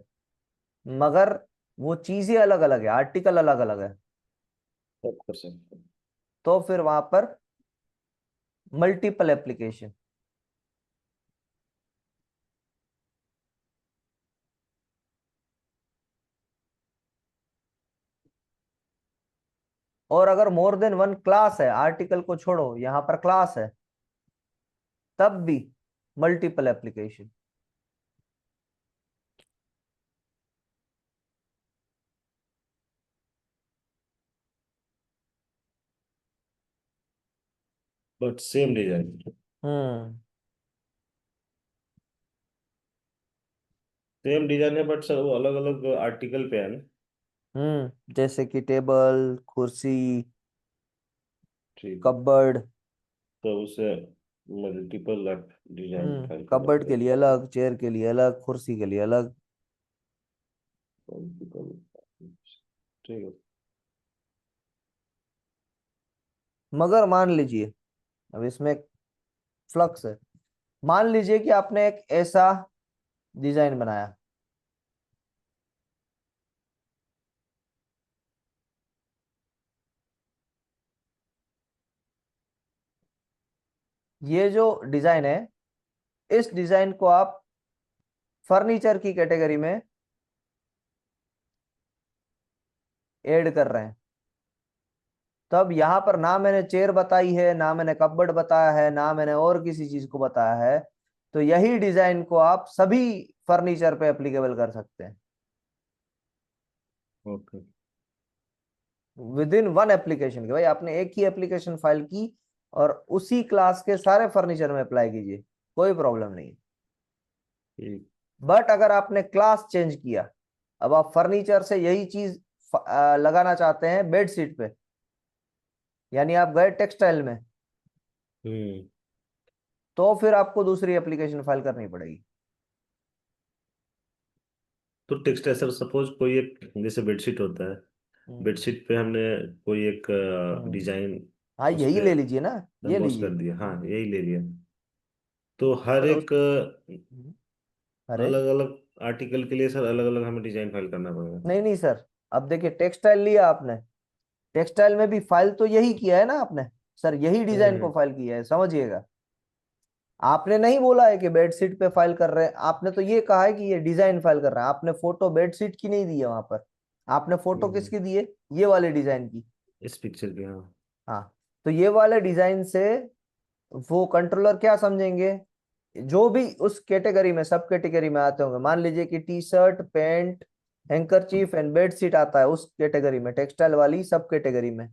मगर वो चीजें अलग अलग है, आर्टिकल अलग अलग है, सब कर सकते हैं। तो फिर वहां पर मल्टीपल एप्लीकेशन। और अगर मोर देन 1 क्लास है, आर्टिकल को छोड़ो, यहां पर क्लास है, तब भी multiple application. But same design. Hmm. Same design है बट सर वो अलग अलग आर्टिकल पे है ना। जैसे कि टेबल, कुर्सी, ठीक है। कपबोर्ड। तो उसे मल्टीपल डिजाइन फाइल करना कपबोर्ड के लिए पड़ेगा। अलग, चेयर के लिए अलग, कुर्सी के लिए अलग। मल्टीपल। ठीक है। मगर मान लीजिए, अब इसमें एक फ्लक्स है। मान लीजिए कि आपने एक ऐसा डिजाइन बनाया, ये जो डिजाइन है, इस डिजाइन को आप फर्नीचर की कैटेगरी में ऐड कर रहे हैं। तब यहां पर ना मैंने चेयर बताई है, ना मैंने कपबोर्ड बताया है, ना मैंने और किसी चीज को बताया है, तो यही डिजाइन को आप सभी फर्नीचर पे एप्लीकेबल कर सकते हैं ओके। विद इन 1 एप्लीकेशन के। भाई आपने एक ही एप्लीकेशन फाइल की और उसी क्लास के सारे फर्नीचर में अप्लाई कीजिए, कोई प्रॉब्लम नहीं। ठीक। बट अगर आपने क्लास चेंज किया, अब आप फर्नीचर से यही चीज लगाना चाहते हैं बेडशीट पे, यानी आप गए टेक्सटाइल में, हम्म। तो फिर आपको दूसरी एप्लीकेशन फाइल करनी पड़ेगी। तो टेक्स्ट ऐसा सपोज कोई एक जैसे बेडशीट होता है। हम्म। बेडशीट पे हमने कोई एक हम्म। डिजाइन हाँ, उस यही पे ले लीजिए ना, ये एम्बोस लीजिए। कर दिया, हाँ यही ले लिया। तो हर और एक हम्म, अरे अलग अलग आर्टिकल के लिए सर अलग अलग हमें डिजाइन फाइल करना पड़ेगा? नहीं नहीं सर, अब देखिए टेक्सटाइल लिया आपने, टेक्सटाइल में भी फाइल तो यही किया है ना आपने, सर यही डिजाइन को हम्म। फाइल किया है, समझिएगा। आपने नहीं बोला है कि बेडशीट पे फाइल कर रहे हैं, आपने तो ये कहा है कि ये डिजाइन फाइल कर रहा है। आपने फोटो बेडशीट की नहीं दी है वहां पर, आपने फोटो हम्म। किसकी दी है, ये वाले डिजाइन की। इस पिक्चर के, हाँ। हाँ, तो ये वाले डिजाइन से वो कंट्रोलर क्या समझेंगे, जो भी उस कैटेगरी में, सब कैटेगरी में आते होंगे, मान लीजिए कि T shirt, pant, handkerchief and bedsheet आता है उस कैटेगरी में, टेक्सटाइल वाली सब कैटेगरी में,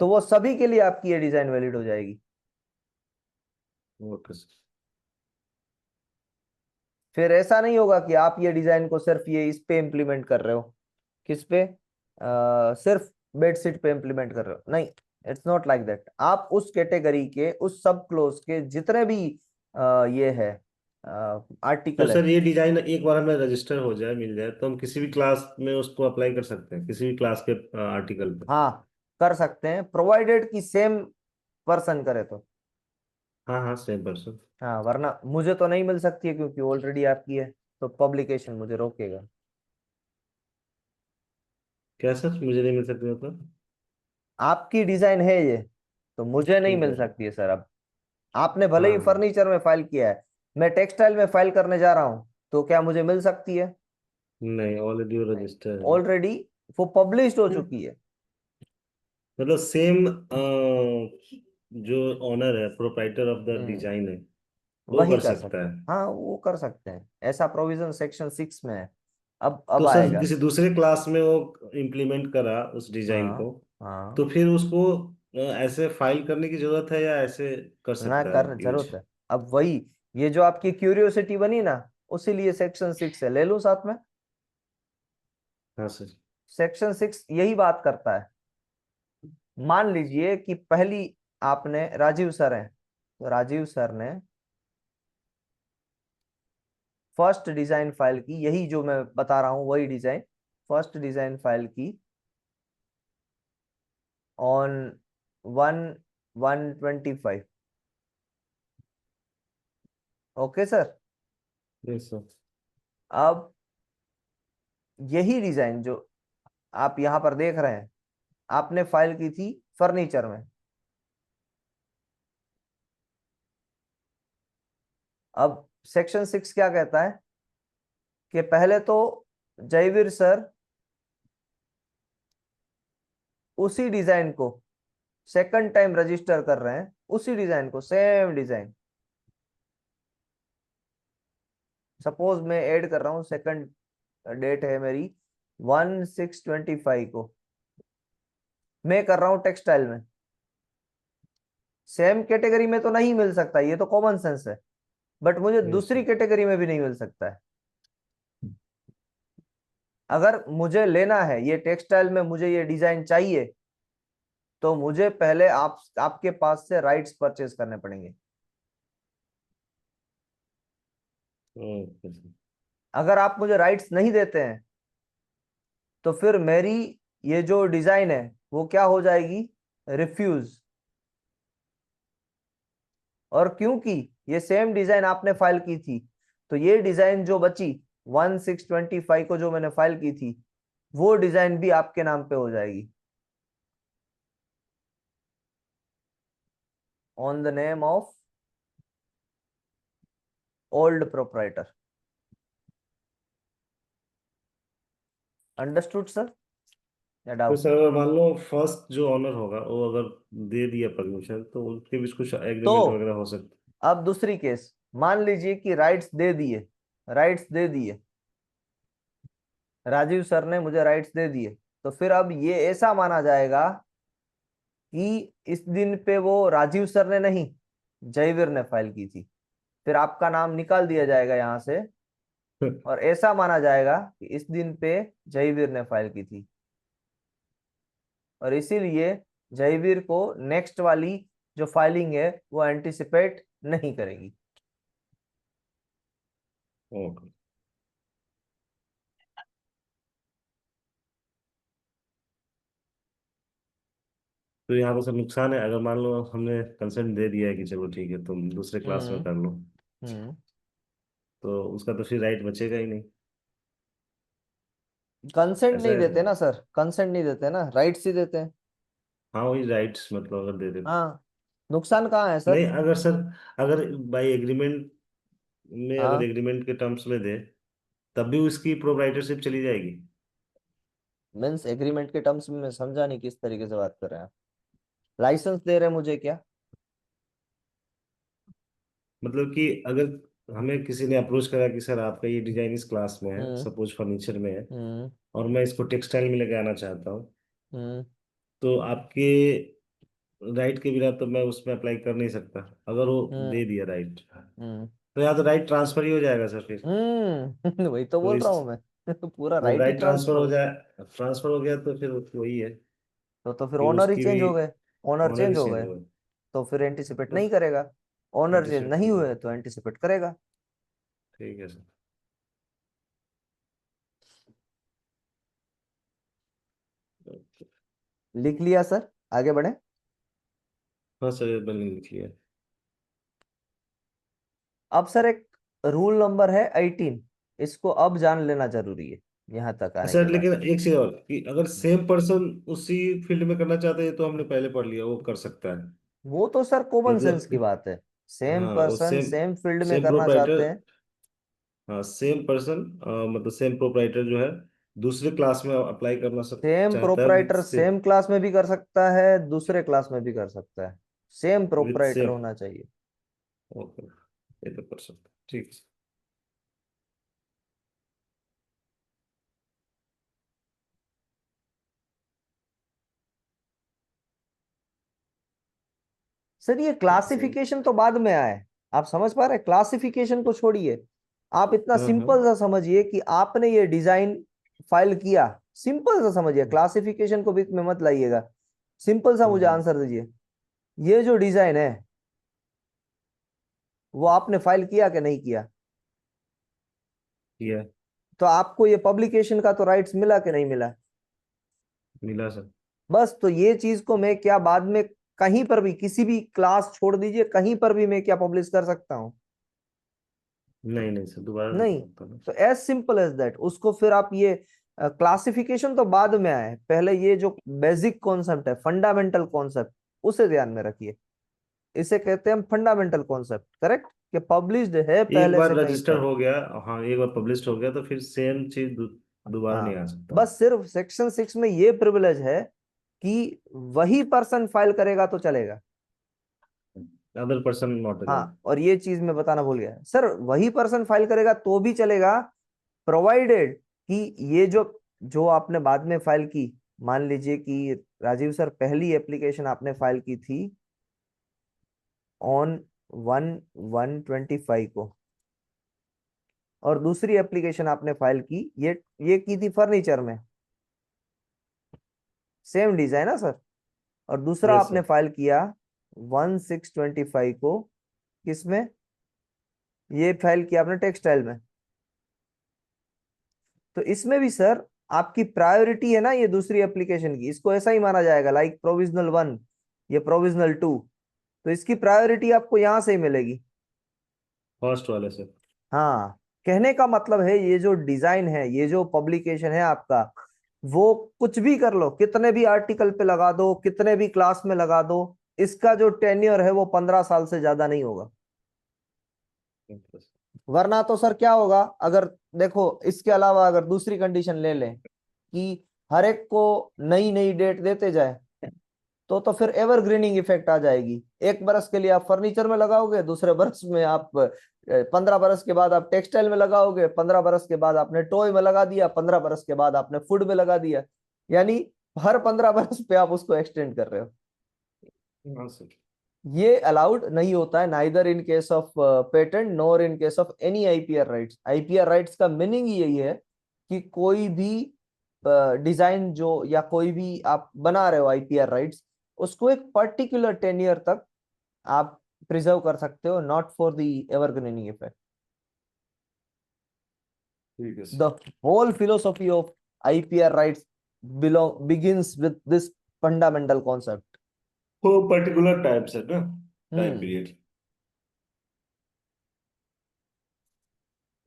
तो वो सभी के लिए आपकी ये डिजाइन वैलिड हो जाएगी। Okay sir. फिर ऐसा नहीं होगा कि आप ये डिजाइन को सिर्फ ये इस पे इम्प्लीमेंट कर रहे हो, किस पे, सिर्फ बेडशीट पे इम्प्लीमेंट कर रहे हो, नहीं, इट्स नॉट लाइक दैट। आप उस कैटेगरी के, उस सब क्लोज के जितने भी ये है तो आर्टिकल है। सर ये डिजाइन एक बार हमें रजिस्टर हो जाए, मिल जाए, तो हम किसी भी क्लास में उसको अप्लाई कर सकते हैं, किसी भी क्लास के आर्टिकल पे? हाँ कर सकते हैं, प्रोवाइडेड कि सेम पर्सन करे तो। हाँ हाँ, सेम पर्सन। हाँ, वरना मुझे तो नहीं मिल सकती है क्योंकि ऑलरेडी आपकी है, तो पब्लिकेशन मुझे रोकेगा। क्या सर, मुझे नहीं मिल सकती मतलब? आपकी डिजाइन है ये, तो मुझे नहीं ठीक मिल है। सकती है सर अब। आपने भले ही हाँ। फर्नीचर में फाइल किया है, मैं टेक्सटाइल में फाइल करने जा रहा हूं, तो क्या मुझे मिल सकती है? नहीं, ऑलरेडी वो नहीं, रजिस्टर है। ऑलरेडी वो पब्लिश्ड हो चुकी है। मतलब सेम जो ऑनर है, proprietor of the hmm, design है, वो वही कर कर सकता सकते हैं, है। हाँ वो कर सकते हैं, ऐसा प्रोविजन सेक्शन 6 में है। अब तो सर आएगा। किसी दूसरे क्लास में वो इम्प्लीमेंट करा उस डिजाइन हाँ को, हाँ, तो फिर उसको ऐसे फाइल करने की जरूरत है या ऐसे कर ना सकता है कर यूज? जरूरत है। अब वही, ये जो आपकी क्यूरियोसिटी बनी ना, उसी लिए सेक्शन 6 है, ले लो साथ में। हाँ सर। सेक्शन 6 यही बात करता है। मान लीजिए कि पहली, आपने, राजीव सर हैं, तो राजीव सर ने फर्स्ट डिजाइन फाइल की, यही जो मैं बता रहा हूं वही डिजाइन, फर्स्ट डिजाइन फाइल की on 1/1/25। Okay sir. Yes sir. अब यही डिजाइन जो आप यहां पर देख रहे हैं, आपने फाइल की थी फर्नीचर में। अब सेक्शन 6 क्या कहता है कि पहले तो जयवीर सर उसी डिजाइन को सेकंड टाइम रजिस्टर कर रहे हैं, उसी डिजाइन को, सेम डिजाइन। सपोज मैं ऐड कर रहा हूं, सेकंड डेट है मेरी 1/6/25 को, मैं कर रहा हूं टेक्सटाइल में। सेम कैटेगरी में तो नहीं मिल सकता, ये तो कॉमन सेंस है, बट मुझे यस दूसरी सर। कैटेगरी में भी नहीं मिल सकता है। अगर मुझे लेना है ये टेक्सटाइल में, मुझे ये डिजाइन चाहिए, तो मुझे पहले आपके पास से राइट्स परचेज करने पड़ेंगे। Okay sir. अगर आप मुझे राइट्स नहीं देते हैं, तो फिर मेरी ये जो डिजाइन है वो क्या हो जाएगी, रिफ्यूज। और क्योंकि ये सेम डिजाइन आपने फाइल की थी, तो ये डिजाइन जो बची 1/6/25 को जो मैंने फाइल की थी, वो डिजाइन भी आपके नाम पे हो जाएगी, on the name of old proprietor. Understood sir, या तो डाउट? सर अगर मान लो फर्स्ट जो ऑनर होगा वो अगर दे दिया परमिशन, तो उसके बीच कुछ तो एग्रीमेंट वगैरह हो सकता? अब दूसरी केस, मान लीजिए कि राइट्स दे दिए, राइट्स दे दिए, राजीव सर ने मुझे राइट्स दे दिए, तो फिर अब ये ऐसा माना जाएगा कि इस दिन पे वो राजीव सर ने नहीं, जयवीर ने फाइल की थी। फिर आपका नाम निकाल दिया जाएगा यहां से, और ऐसा माना जाएगा कि इस दिन पे जयवीर ने फाइल की थी, और इसीलिए जयवीर को नेक्स्ट वाली जो फाइलिंग है वो एंटिसिपेट नहीं करेगी। ओके। तो यहाँ पर सर नुकसान है, अगर मान लो हमने कंसेंट दे दिया है कि चलो ठीक है तुम दूसरे क्लास में हम्म कर लो, हम्म तो उसका तो फिर राइट बचेगा ही नहीं। कंसेंट ऐसा नहीं है। देते ना सर, कंसेंट नहीं देते ना, राइट्स ही देते हैं। हाँ वही राइट्स, मतलब अगर दे दे। हाँ, नुकसान कहाँ है नहीं सर? अगर सर, अगर बाय एग्रीमेंट में, अगर हाँ, एग्रीमेंट के टर्म्स में दे, तब भी उसकी प्रोप्राइटरशिप चली जाएगी। मीन्स एग्रीमेंट के टर्म्स में मैं समझा नहीं किस तरीके से बात कर रहे हैं आप। लाइसेंस दे रहे हैं मुझे क्या? मतलब कि अगर हमें किसी ने अप्रोच करा कि सर आपका ये डिजाइन इस क्लास में है, हम्म। सपोज फर्नीचर में है, हम्म। और मैं इसको टेक्सटाइल में लेके आना चाहता हूँ, हम्म। तो आपके राइट के बिना तो मैं उसमें अप्लाई कर नहीं सकता, अगर वो हम्म। दे दिया राइट। हम्म। तो या तो राइट ट्रांसफर ही हो जाएगा सर फिर। वही तो तो बोल रहा इस हूँ मैं। पूरा जब राइट ही राइट ट्रांसफर हो ट्रांसफर। जाए, ट्रांसफर हो गया तो फिर वही है तो फिर कि ओनर ही उसकी चेंज भी हो गए। ओनर ऑनर ही चेंज हो चेंज गए हुआ। तो फिर एंटिसिपेट तो नहीं करेगा। ओनर चेंज एंटीसिपेट नहीं नहीं हुए करेगा। तो एंटिसिपेट करेगा। ठीक है सर। लिख लिया सर, आगे बढ़े। हाँ सर, ये मैंने लिख लिया। अब सर एक रूल नंबर है 18, इसको अब जान लेना जरूरी है यहाँ तक आने अच्छा के बाद। लेकिन एक चीज और, कि अगर सेम पर्सन उसी फील्ड में करना चाहते हैं तो हमने पहले पढ़ लिया, वो कर सकता है। वो तो सर कॉमन सेंस की मतलब बात है। सेम हाँ वो पर्सन सेम, सेम फील्ड में सेम करना प्रोप्राइटर, चाहते हैं। हाँ सेम पर्सन, मतलब सेम प्रोप्राइटर जो है दूसरे क्लास में अप्लाई करना सेम चाहता है with proprietor same, same class में भी कर सकता है, दूसरे क्लास में भी कर सकता है। Same with proprietor same. होना चाहिए। ओके, ये तो कर सकता है, ठीक है। सर ये सेम। क्लासिफिकेशन तो बाद में आया है। आप समझ पा रहे हैं? क्लासिफिकेशन को छोड़िए, आप इतना हाँ हाँ। सिंपल सा समझिए कि आपने ये डिजाइन फाइल किया। सिंपल सा समझिए, क्लासिफिकेशन को बीच में मत लाइएगा। सिंपल सा मुझे हम्म, आंसर दीजिए। ये जो डिजाइन है वो आपने फाइल किया कि नहीं किया? किया। तो आपको ये पब्लिकेशन का तो राइट्स मिला कि नहीं मिला? मिला सर। बस, तो ये चीज को मैं क्या बाद में कहीं पर भी, किसी भी क्लास छोड़ दीजिए, कहीं पर भी मैं क्या पब्लिश कर सकता हूं? नहीं नहीं सर, दोबारा नहीं नहीं। कर सकता ना। तो एज सिंपल एज दैट, उसको फिर आप ये क्लासिफिकेशन तो बाद में आए, पहले ये जो बेसिक कॉन्सेप्ट है, फंडामेंटल कॉन्सेप्ट, उसे ध्यान में रखिए। इसे कहते हैं हम फंडामेंटल कॉन्सेप्ट, करेक्ट? कि पब्लिश्ड है एक पहले बार से कहीं रजिस्टर पर। हो गया, हाँ एक बार पब्लिश हो गया तो फिर सेम चीज दोबारा नहीं हाँ, आ सकता। बस सिर्फ सेक्शन 6 में ये प्रिविलेज है कि वही पर्सन फाइल करेगा तो चलेगा। Other person not allowed. हाँ, और ये चीज मैं बताना भूल गया सर, वही पर्सन फाइल करेगा तो भी चलेगा, प्रोवाइडेड कि ये जो जो आपने बाद में फाइल की, मान लीजिए कि राजीव सर पहली एप्लीकेशन आपने फाइल की थी ऑन 1/1/25 को, और दूसरी एप्लीकेशन आपने फाइल की ये की थी फर्नीचर में, सेम डिजाइन है सर। और दूसरा यस आपने सर। फाइल किया 1/6/25 को, किसमें? ये फाइल किया आपने टेक्सटाइल में। तो इसमें भी सर आपकी प्रायोरिटी है ना ये दूसरी एप्लीकेशन की, इसको ऐसा ही माना जाएगा लाइक प्रोविजनल 1, ये प्रोविजनल 2। तो इसकी प्रायोरिटी आपको यहां से ही मिलेगी। फर्स्ट वाले सर। हाँ, कहने का मतलब है ये जो डिजाइन है, ये जो पब्लिकेशन है आपका, वो कुछ भी कर लो, कितने भी आर्टिकल पे लगा दो, कितने भी क्लास में लगा दो, इसका जो टेन्योर है वो 15 साल से ज्यादा नहीं होगा। वरना तो सर क्या होगा, अगर देखो इसके अलावा अगर दूसरी कंडीशन ले लें कि हर एक को नई नई डेट देते जाए, तो फिर एवरग्रीनिंग इफेक्ट आ जाएगी। एक बरस के लिए आप फर्नीचर में लगाओगे, दूसरे बरस में आप 15 बरस के बाद आप टेक्सटाइल में लगाओगे, 15 बरस के बाद आपने टॉय में लगा दिया, 15 बरस के बाद आपने फूड में लगा दिया। यानी हर 15 बरस पे आप उसको एक्सटेंड कर रहे हो। हाँ सर। ये अलाउड नहीं होता है, neither in case of patent nor in case of any IPR rights. IPR rights का मीनिंग यही है कि कोई भी डिजाइन जो या कोई भी आप बना रहे हो आईपीआर राइट्स, उसको एक पर्टिकुलर टेन्योर तक आप प्रिजर्व कर सकते हो, not for the evergreening effect. ठीक है द sir. Whole philosophy of IPR rights begins with this fundamental concept. वो पर्टिकुलर टाइम सर ना, टाइम हम्म। पीरियड।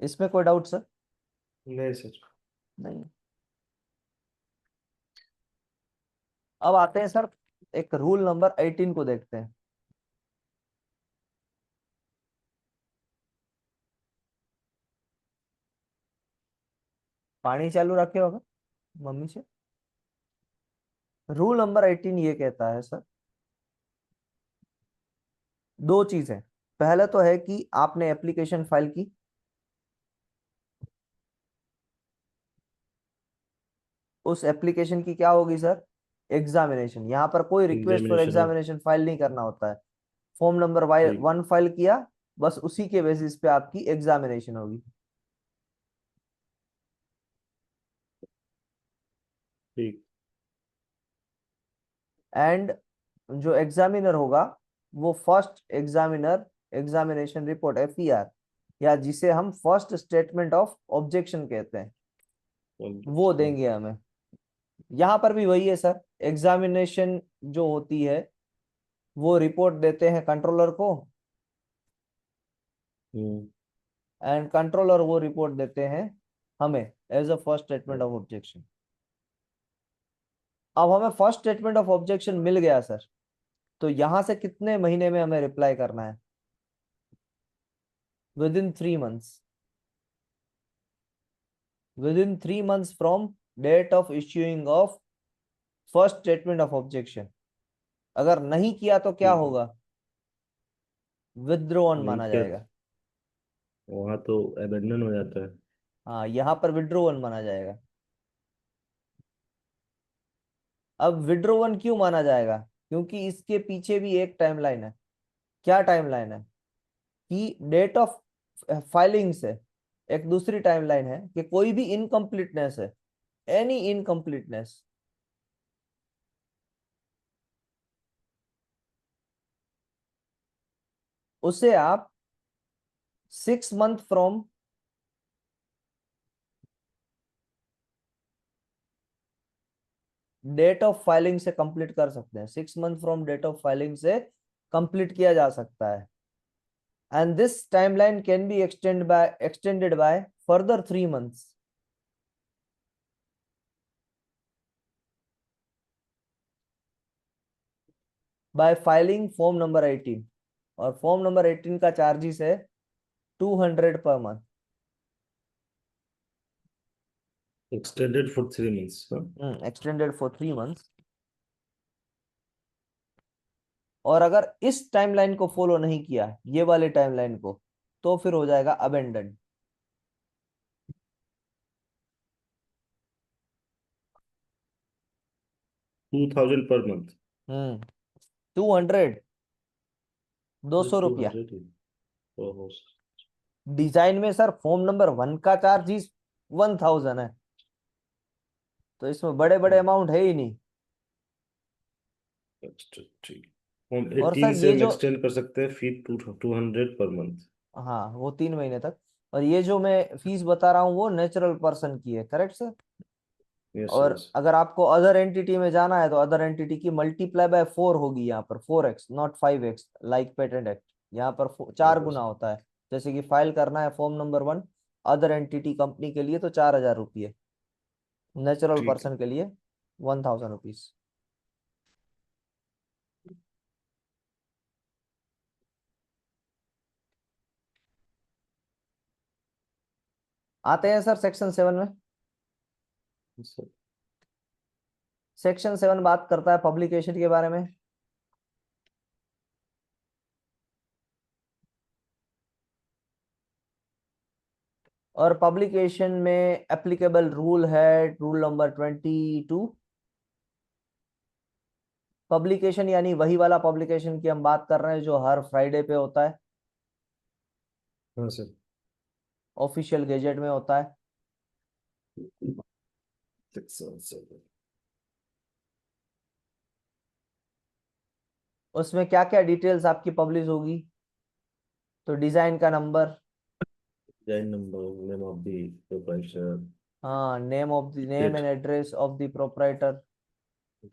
इसमें कोई डाउट सर? नहीं सर। नहीं। अब आते हैं सर, एक रूल नंबर 18 को देखते हैं। पानी चालू रखे होगा मम्मी से। रूल नंबर 18 ये कहता है सर, दो चीजें। पहला तो है कि आपने एप्लीकेशन फाइल की, उस एप्लीकेशन की क्या होगी सर? एग्जामिनेशन। यहाँ पर कोई रिक्वेस्ट फॉर एग्जामिनेशन हो। एग्जामिनेशन फाइल नहीं करना होता है। फॉर्म नंबर ठीक। 1 फाइल किया, बस उसी के बेसिस पे आपकी एग्जामिनेशन होगी। ठीक। एंड जो एग्जामिनर होगा वो first examiner examination report FER, या जिसे हम फर्स्ट स्टेटमेंट ऑफ ऑब्जेक्शन कहते हैं, वो देंगे हमें। यहाँ पर भी वही है सर, एग्जामिनेशन जो होती है वो रिपोर्ट देते हैं कंट्रोलर को, हम्म। एंड कंट्रोलर वो रिपोर्ट देते हैं हमें as a first statement of objection. अब हमें फर्स्ट स्टेटमेंट ऑफ ऑब्जेक्शन मिल गया सर, तो यहां से कितने महीने में हमें रिप्लाई करना है? Within 3 months. Within 3 months from date of issuing of first statement of objection. अगर नहीं किया तो क्या ठीक है। होगा? विथड्रॉन नहीं माना क्या, जाएगा। वहाँ तो अबेंडन हो जाता है। हाँ, यहाँ पर विड्रोवन माना जाएगा। अब विड्रोवन क्यों माना जाएगा? क्योंकि इसके पीछे भी एक टाइमलाइन है। क्या टाइमलाइन है? कि डेट ऑफ फाइलिंग से एक दूसरी टाइमलाइन है कि कोई भी इनकम्प्लीटनेस है, एनी इनकम्प्लीटनेस, उसे आप 6 month from date of filing से कंप्लीट कर सकते हैं। 6 month from date of filing से कंप्लीट किया जा सकता है। And this timeline can be extended by further 3 months by filing form number 18। और फॉर्म नंबर 18 का चार्जेस है 200 per month. Extended for 3 months. हाँ। Extended for 3 months. और अगर इस टाइमलाइन को फॉलो नहीं किया, ये वाले टाइमलाइन को, तो फिर हो जाएगा अबेंडन। 2000 per month. 200, 200 रुपया। 200 ही। ओहो। डिजाइन में सर फॉर्म नंबर 1 का चार्ज 1000 है, तो इसमें बड़े बड़े अमाउंट है ही नहीं। एक्स्ट्रा ठीक। हम और 18 सर से ये हम जो, एक्सटेंड कर सकते हैं फिर 200 पर मंथ। हाँ वो 3 महीने तक। और ये जो मैं फीस बता रहा हूँ वो नेचुरल पर्सन की है, करेक्ट सर? यस और यस। अगर आपको अदर एंटिटी में जाना है तो अदर एंटिटी की मल्टीप्लाई बाय 4 होगी, यहाँ पर 4x not 5x, like patent act. यहाँ पर 4 गुना ओके। होता है। जैसे कि फाइल करना है form number 1 other entity company के लिए तो 4000 रुपये, नेचुरल ठीक है। पर्सन के लिए 1000 रुपीज। आते हैं सर सेक्शन 7 में। सर। सेक्शन 7 बात करता है पब्लिकेशन के बारे में। और पब्लिकेशन में एप्लीकेबल रूल है रूल नंबर 22। पब्लिकेशन यानी वही वाला पब्लिकेशन की हम बात कर रहे हैं जो हर फ्राइडे पे होता है, हाँ सर। ऑफिशियल गैजेट में होता है। सर। उसमें क्या क्या डिटेल्स आपकी पब्लिश होगी? तो डिजाइन का नंबर, जैन number, name of the proprietor, हाँ name date and address of the proprietor,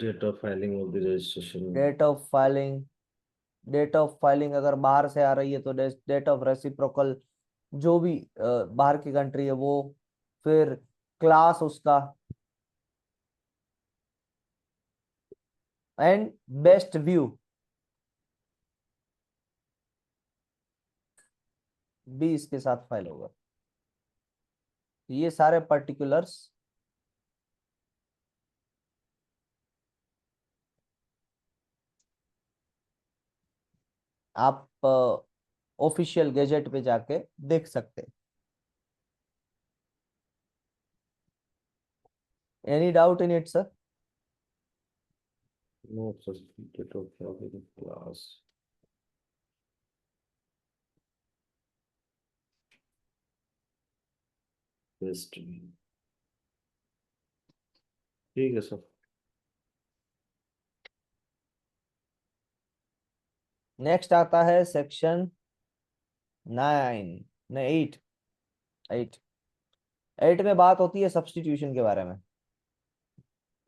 date of filing of the registration. Date of filing, date of filing अगर बाहर से आ रही है तो डेट ऑफ रेसिप्रोकल जो भी बाहर की कंट्री है वो, फिर क्लास उसका, एंड बेस्ट व्यू भी इसके साथ फाइल होगा। ये सारे पर्टिकुलर्स आप ऑफिशियल गैजेट पे जाके देख सकते हैं। Any doubt in it sir? No certificate of class. Best, ठीक है सर। नेक्स्ट आता है सेक्शन 9, नहीं 8। 8 8 में बात होती है सब्स्टिट्यूशन के बारे में।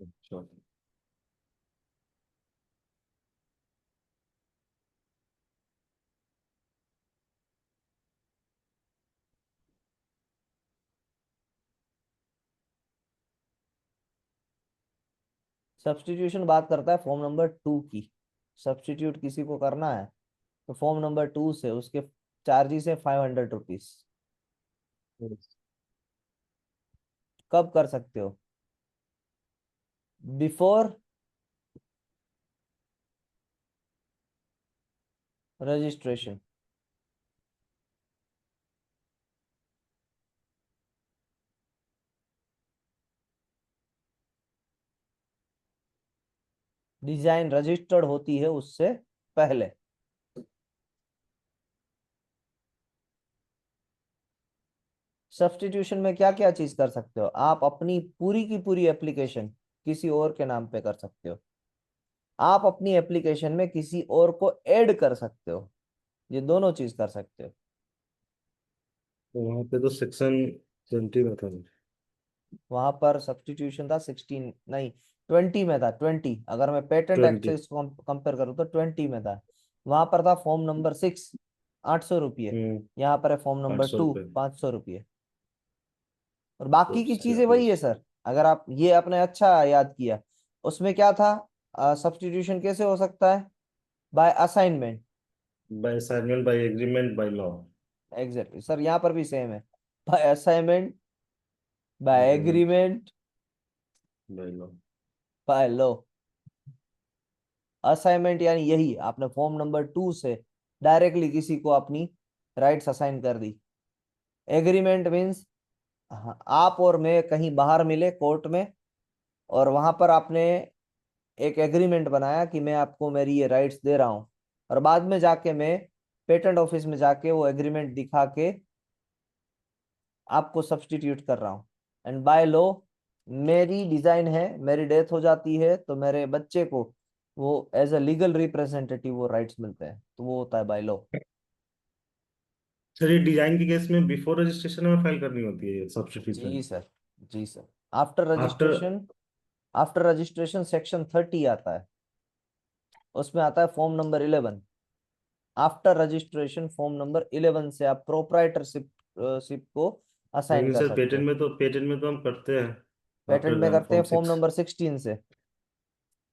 अच्छा, सब्स्टिट्यूशन बात करता है फॉर्म नंबर 2 की। सब्स्टिट्यूट किसी को करना है तो फॉर्म नंबर 2 से उसके चार्जेस है 500 रुपीज। कब कर सकते हो? Before registration. डिजाइन रजिस्टर्ड होती है उससे पहले। सब्स्टिट्यूशन में क्या क्या चीज कर सकते हो आप? अपनी पूरी की पूरी एप्लीकेशन किसी और के नाम पे कर सकते हो। आप अपनी एप्लीकेशन में किसी और को ऐड कर सकते हो। ये दोनों चीज कर सकते हो। तो वहाँ पे तो सेक्शन 20 में था। वहां पर सब्स्टिट्यूशन था 16, नहीं 20 में था। 20 अगर मैं पेटेंट एक्ट 20। से इसको कंपेयर करूँ तो 20 में था। वहां पर था फॉर्म नंबर 6 800 रुपये। हम्म। यहाँ पर है फॉर्म नंबर 2 800 रुपये। 500 रुपये। और तो बाकी की चीजें वही है सर। अगर आप ये आपने अच्छा याद किया, उसमें क्या था? सब्स्टिट्यूशन कैसे हो सकता है? By assignment. By assignment, by agreement, by law. Exactly sir, यहाँ पर भी सेम है। By assignment, by agreement, agreement, by law. By law. Assignment यानी यही आपने फॉर्म नंबर 2 से डायरेक्टली किसी को अपनी राइट्स असाइन कर दी। एग्रीमेंट मीन्स आप और मैं कहीं बाहर मिले कोर्ट में, और वहां पर आपने एक एग्रीमेंट बनाया कि मैं आपको मेरी ये राइट्स दे रहा हूँ, और बाद में जाके मैं पेटेंट ऑफिस में जाके वो एग्रीमेंट दिखा के आपको सब्स्टिट्यूट कर रहा हूँ। एंड बाय लॉ, मेरी डिजाइन है, मेरी डेथ हो जाती है तो मेरे बच्चे को वो एज अ लीगल रिप्रेजेंटेटिव वो राइट्स मिलते हैं, तो वो होता है बाय लॉ। सर ये डिजाइन के केस में बिफोर रजिस्ट्रेशन में फाइल करनी होती है सब्स्टिट्यूशन? जी सर, जी sir. After after. Registration, after registration section 30 आता है। उसमें आता है form number 11। After registration form number 11 से आप प्रोप्राइटरशिप शिप को असाइन लेकिन कर सर सकते हो। पेटेंट में तो हम करते हैं आफ्टर पेटेंट में ग्रांट करते हैं फॉर्म फॉर्म 6, नंबर 16 से।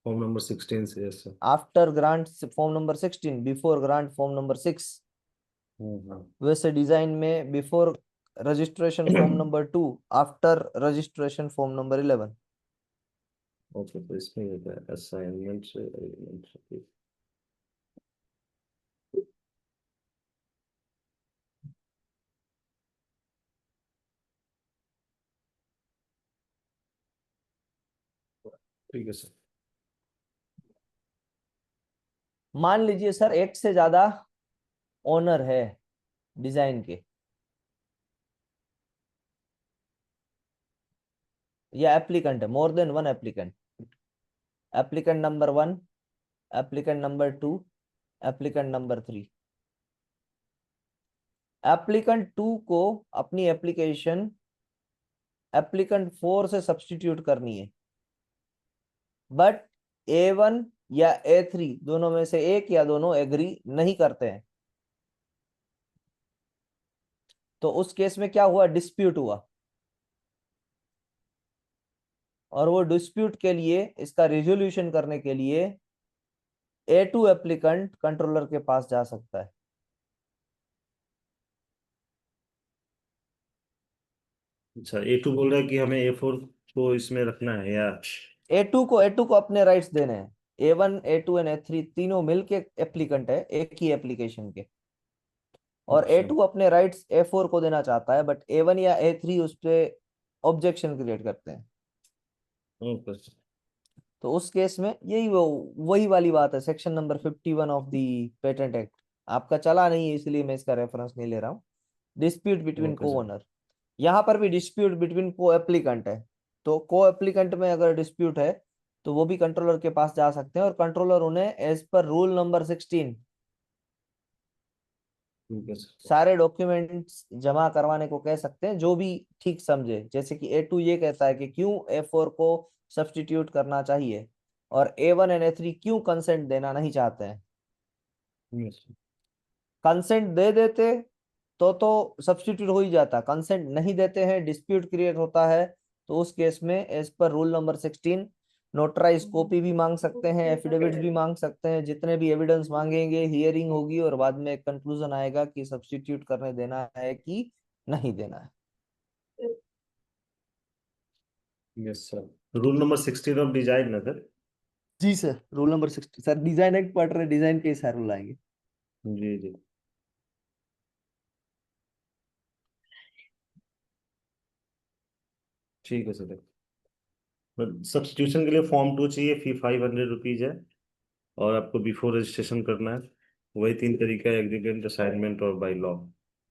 फॉर्म नंबर 16 से। Yes sir. After grant form number 16, before grant form number 6। हाँ। वैसे डिजाइन में before registration form number 2, after registration form number 11। Okay, तो इसमें ये होता है असाइनमेंट से agreement से। ठीक है सर। मान लीजिए सर एक से ज्यादा ओनर है डिजाइन के, या एप्लीकेंट है, more than one applicant. Applicant number 1, applicant number 2, applicant number 3। Applicant 2 को अपनी एप्लीकेशन एप्लीकेंट 4 से सब्स्टिट्यूट करनी है, बट A1 या A3 दोनों में से एक या दोनों एग्री नहीं करते हैं। तो उस केस में क्या हुआ, डिस्प्यूट हुआ, और वो डिस्प्यूट के लिए, इसका रिजोल्यूशन करने के लिए A2 एप्लीकेंट कंट्रोलर के पास जा सकता है। अच्छा, A2 बोल रहा है कि हमें A4 को इसमें रखना है, या A2 को अपने राइट्स देने हैं। A1 A2 एंड A3 तीनों मिलके एप्लीकेंट है एक ही एप्लीकेशन के, और अच्छा A2 अपने राइट्स A4 को देना चाहता है, बट A1 या A3 उस पे ऑब्जेक्शन क्रिएट करते हैं। ओके। तो उस केस में यही वही वाली बात है, section number 51 of the patent act. आपका चला नहीं है इसलिए मैं इसका रेफरेंस नहीं ले रहा हूँ। डिस्प्यूट बिटवीन ओके को सर। ओनर, यहाँ पर भी डिस्प्यूट बिटवीन को एप्लीकेंट है। तो को एप्लीकेंट में अगर डिस्प्यूट है तो वो भी कंट्रोलर के पास जा सकते हैं, और कंट्रोलर उन्हें एज पर रूल नंबर 16 ठीक है सर। सारे डॉक्यूमेंट्स जमा करवाने को कह सकते हैं, जो भी ठीक समझे। जैसे कि A2 ये कहता है कि क्यों A4 को सब्स्टिट्यूट करना चाहिए, और A1 एंड A3 क्यों कंसेंट देना नहीं चाहते हैं। Yes. कंसेंट दे देते तो सब्स्टिट्यूट हो ही जाता, कंसेंट नहीं देते हैं, डिस्प्यूट क्रिएट होता है। तो उस केस में as per rule number 16 notarise copy भी मांग सकते हैं, एफिडेविट भी मांग सकते हैं, जितने भी एविडेंस मांगेंगे, हियरिंग होगी, और बाद में एक कंक्लूजन आएगा कि सब्स्टिट्यूट करने देना है कि नहीं देना है। Yes sir, rule number 16 of design ना सर। जी sir, rule number 60 sir, design act पढ़ रहे, डिजाइन के सारे रूल आएंगे। जी जी। ठीक है सर। सब्सटीट्यूशन के लिए फॉर्म 2 चाहिए, फी 500 रुपीज है, और आपको बिफोर रजिस्ट्रेशन करना है। वही 3 तरीका है, एग्रीगेंट, असाइनमेंट और बाय लॉ।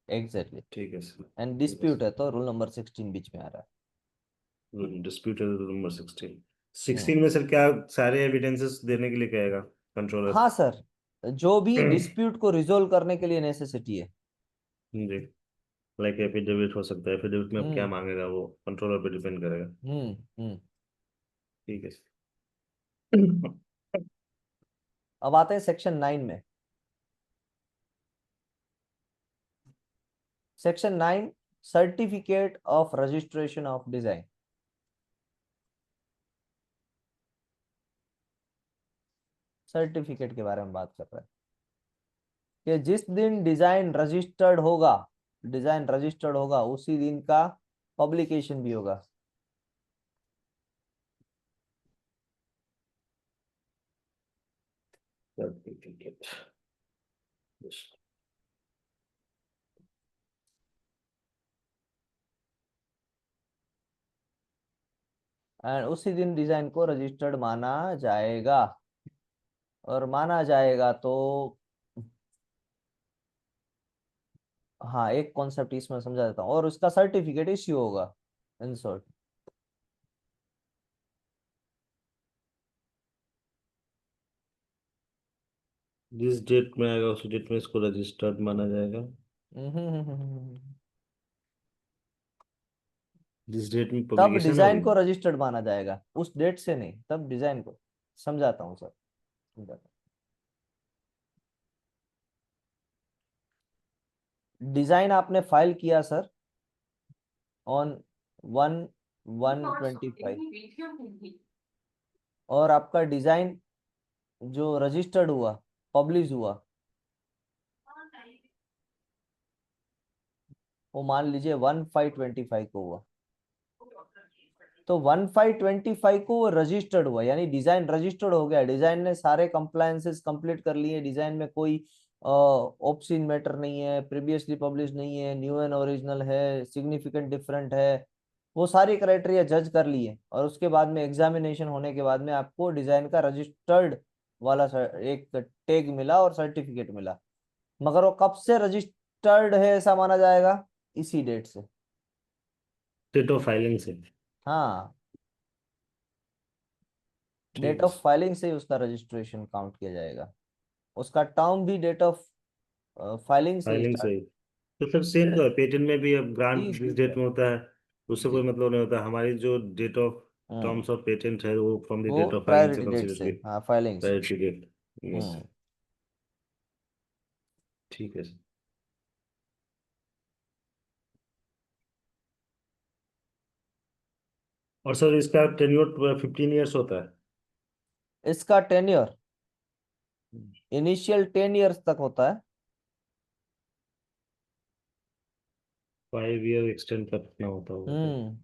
एग्जैक्टली। ठीक है सर। एंड ठीक है डिस्प्यूट है तो रूल नंबर 16 बीच में आ रहा सर, डिस्प्यूट रूल नंबर 16। है। 16 में सर क्या सारे एविडेंसेस देने के लिए कहेगा कंट्रोलर? हाँ सर, जो भी डिस्प्यूट को रिजोल्व करने के लिए नेसेसिटी है। जी। लाइक एफिडेविट हो सकता है, एफिडेविट में अब क्या हम्म मांगेगा वो कंट्रोलर पे डिपेंड करेगा। हम्म। ठीक है सर। अब आते हैं सेक्शन 9 में। Section 9, certificate of registration of design. Certificate के बारे में बात कर रहे हैं कि जिस दिन डिजाइन रजिस्टर्ड होगा उसी दिन का पब्लिकेशन भी होगा। सर्टिफिकेट। एंड उसी दिन डिजाइन को रजिस्टर्ड माना जाएगा। और माना जाएगा तो हाँ, एक कॉन्सेप्ट इसमें समझा देता हूँ, और उसका सर्टिफिकेट इश्यू होगा इन शॉर्ट। जिस डेट में आएगा उसी डेट में इसको रजिस्टर्ड माना जाएगा। जिस डेट में तब पब्लिकेशन डिजाइन होगी। को रजिस्टर्ड माना जाएगा, उस डेट से नहीं, तब डिजाइन को। समझाता हूँ सर, समझाता हूँ। डिजाइन आपने फाइल किया सर ऑन 1/1/25, और आपका डिजाइन जो रजिस्टर्ड हुआ, पब्लिश हुआ, वो मान लीजिए 1/5/25 को हुआ। तो 1/5/25 को वो रजिस्टर्ड हुआ, यानी डिजाइन रजिस्टर्ड हो गया, डिजाइन ने सारे कंप्लायंसेस कंप्लीट कर लिए, डिजाइन में कोई ऑब्ससीन मैटर नहीं है, प्रीवियसली पब्लिश नहीं है, न्यू एंड ओरिजिनल है, सिग्निफिकेंट डिफरेंट है, वो सारी क्राइटेरिया जज कर लिए, और उसके बाद में एग्जामिनेशन होने के बाद में आपको डिजाइन का रजिस्टर्ड वाला एक टैग मिला और सर्टिफिकेट मिला। मगर वो कब से रजिस्टर्ड है ऐसा माना जाएगा, इसी डेट से। डेट ऑफ फाइलिंग से। हाँ, ठीक डेट है। ऑफ फाइलिंग से ही उसका रजिस्ट्रेशन काउंट किया जाएगा। उसका टर्म भी डेट ऑफ फाइलिंग से ही फाइलिंग से स्टार्ट। ही। तो सब सेम तो है, पेटेंट में भी अब ग्रांट जी जिस जी डेट सर। में होता है उससे जी। कोई मतलब नहीं होता। हमारी जो डेट ऑफ हम्म। टर्म्स ऑफ पेटेंट है वो फ्रॉम द वो डेट ऑफ फाइलिंग से प्रायोरिटी डेट कंसीडर से, की। हाँ, फाइलिंग से। Priority date. यस। हम्म। ठीक है सर। और सर इसका टेन्योर 15 ईयर्स होता है। इसका टेन्योर इनिशियल 10 ईयर्स तक होता है। 5 ईयर एक्सटेंड करना होता होगा तो। हम्म।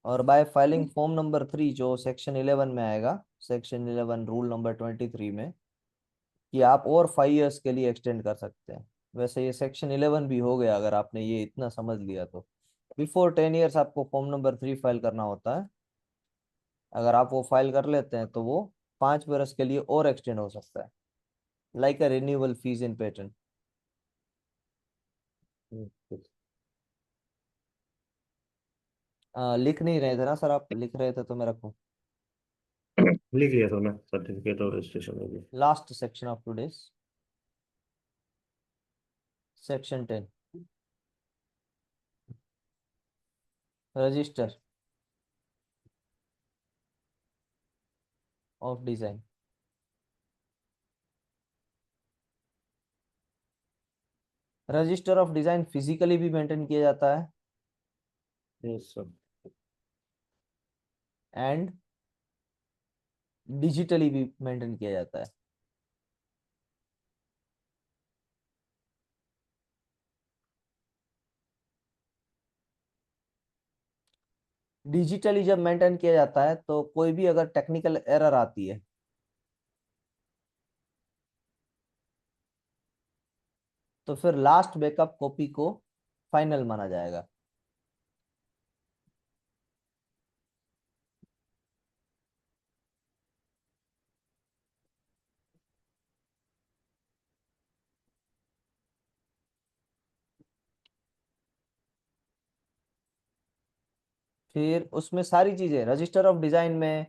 और बाय फाइलिंग फॉर्म नंबर 3 जो सेक्शन 11 में आएगा, सेक्शन 11 रूल नंबर 23 में, कि आप और 5 ईयर्स के लिए एक्सटेंड कर सकते हैं। वैसे ये सेक्शन 11 भी हो गया अगर आपने ये इतना समझ लिया तो। बिफोर 10 ईयर्स आपको फॉर्म नंबर 3 फाइल करना होता है। अगर आप वो फाइल कर लेते हैं तो वो 5 वर्ष के लिए और एक्सटेंड हो सकता है, like a renewal fees in patent. Hmm, लिख नहीं रहे थे ना सर? आप लिख रहे थे तो मैं रखूं। लिख लिया सर मैं, सर्टिफिकेट और रजिस्ट्रेशन हो गया। Last section of today's, section 10, register of design. Register of design physically भी मेंटेन किया जाता है यस सर। एंड डिजिटली भी मेंटेन किया जाता है। डिजिटली जब मेंटेन किया जाता है तो कोई भी अगर टेक्निकल एरर आती है तो फिर लास्ट बैकअप कॉपी को फाइनल माना जाएगा। फिर उसमें सारी चीजें रजिस्टर ऑफ डिजाइन में,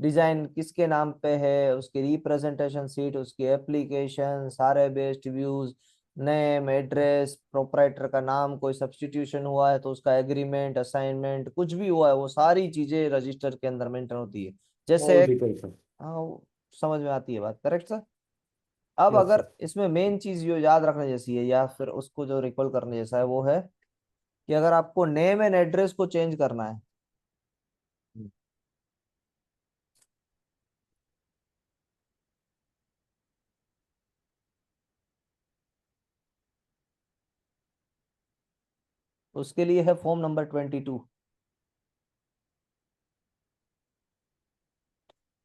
डिजाइन किसके नाम पे है, उसकी रिप्रेजेंटेशन सीट, उसकी एप्लीकेशन, सारे best views, name, address, proprietor का नाम, कोई सब्स्टिट्यूशन हुआ है तो उसका एग्रीमेंट, असाइनमेंट, कुछ भी हुआ है वो सारी चीजें रजिस्टर के अंदर मेंटेन होती है। जैसे ऑल एक, डिटेल्स सर। हाँ समझ में आती है बात, करेक्ट सर? अब यस अगर सर। इसमें मेन चीज जो याद रखने जैसी है या फिर उसको जो रिकॉल करने जैसा है वो है कि अगर आपको नेम एंड एड्रेस को चेंज करना है उसके लिए है फॉर्म नंबर 22।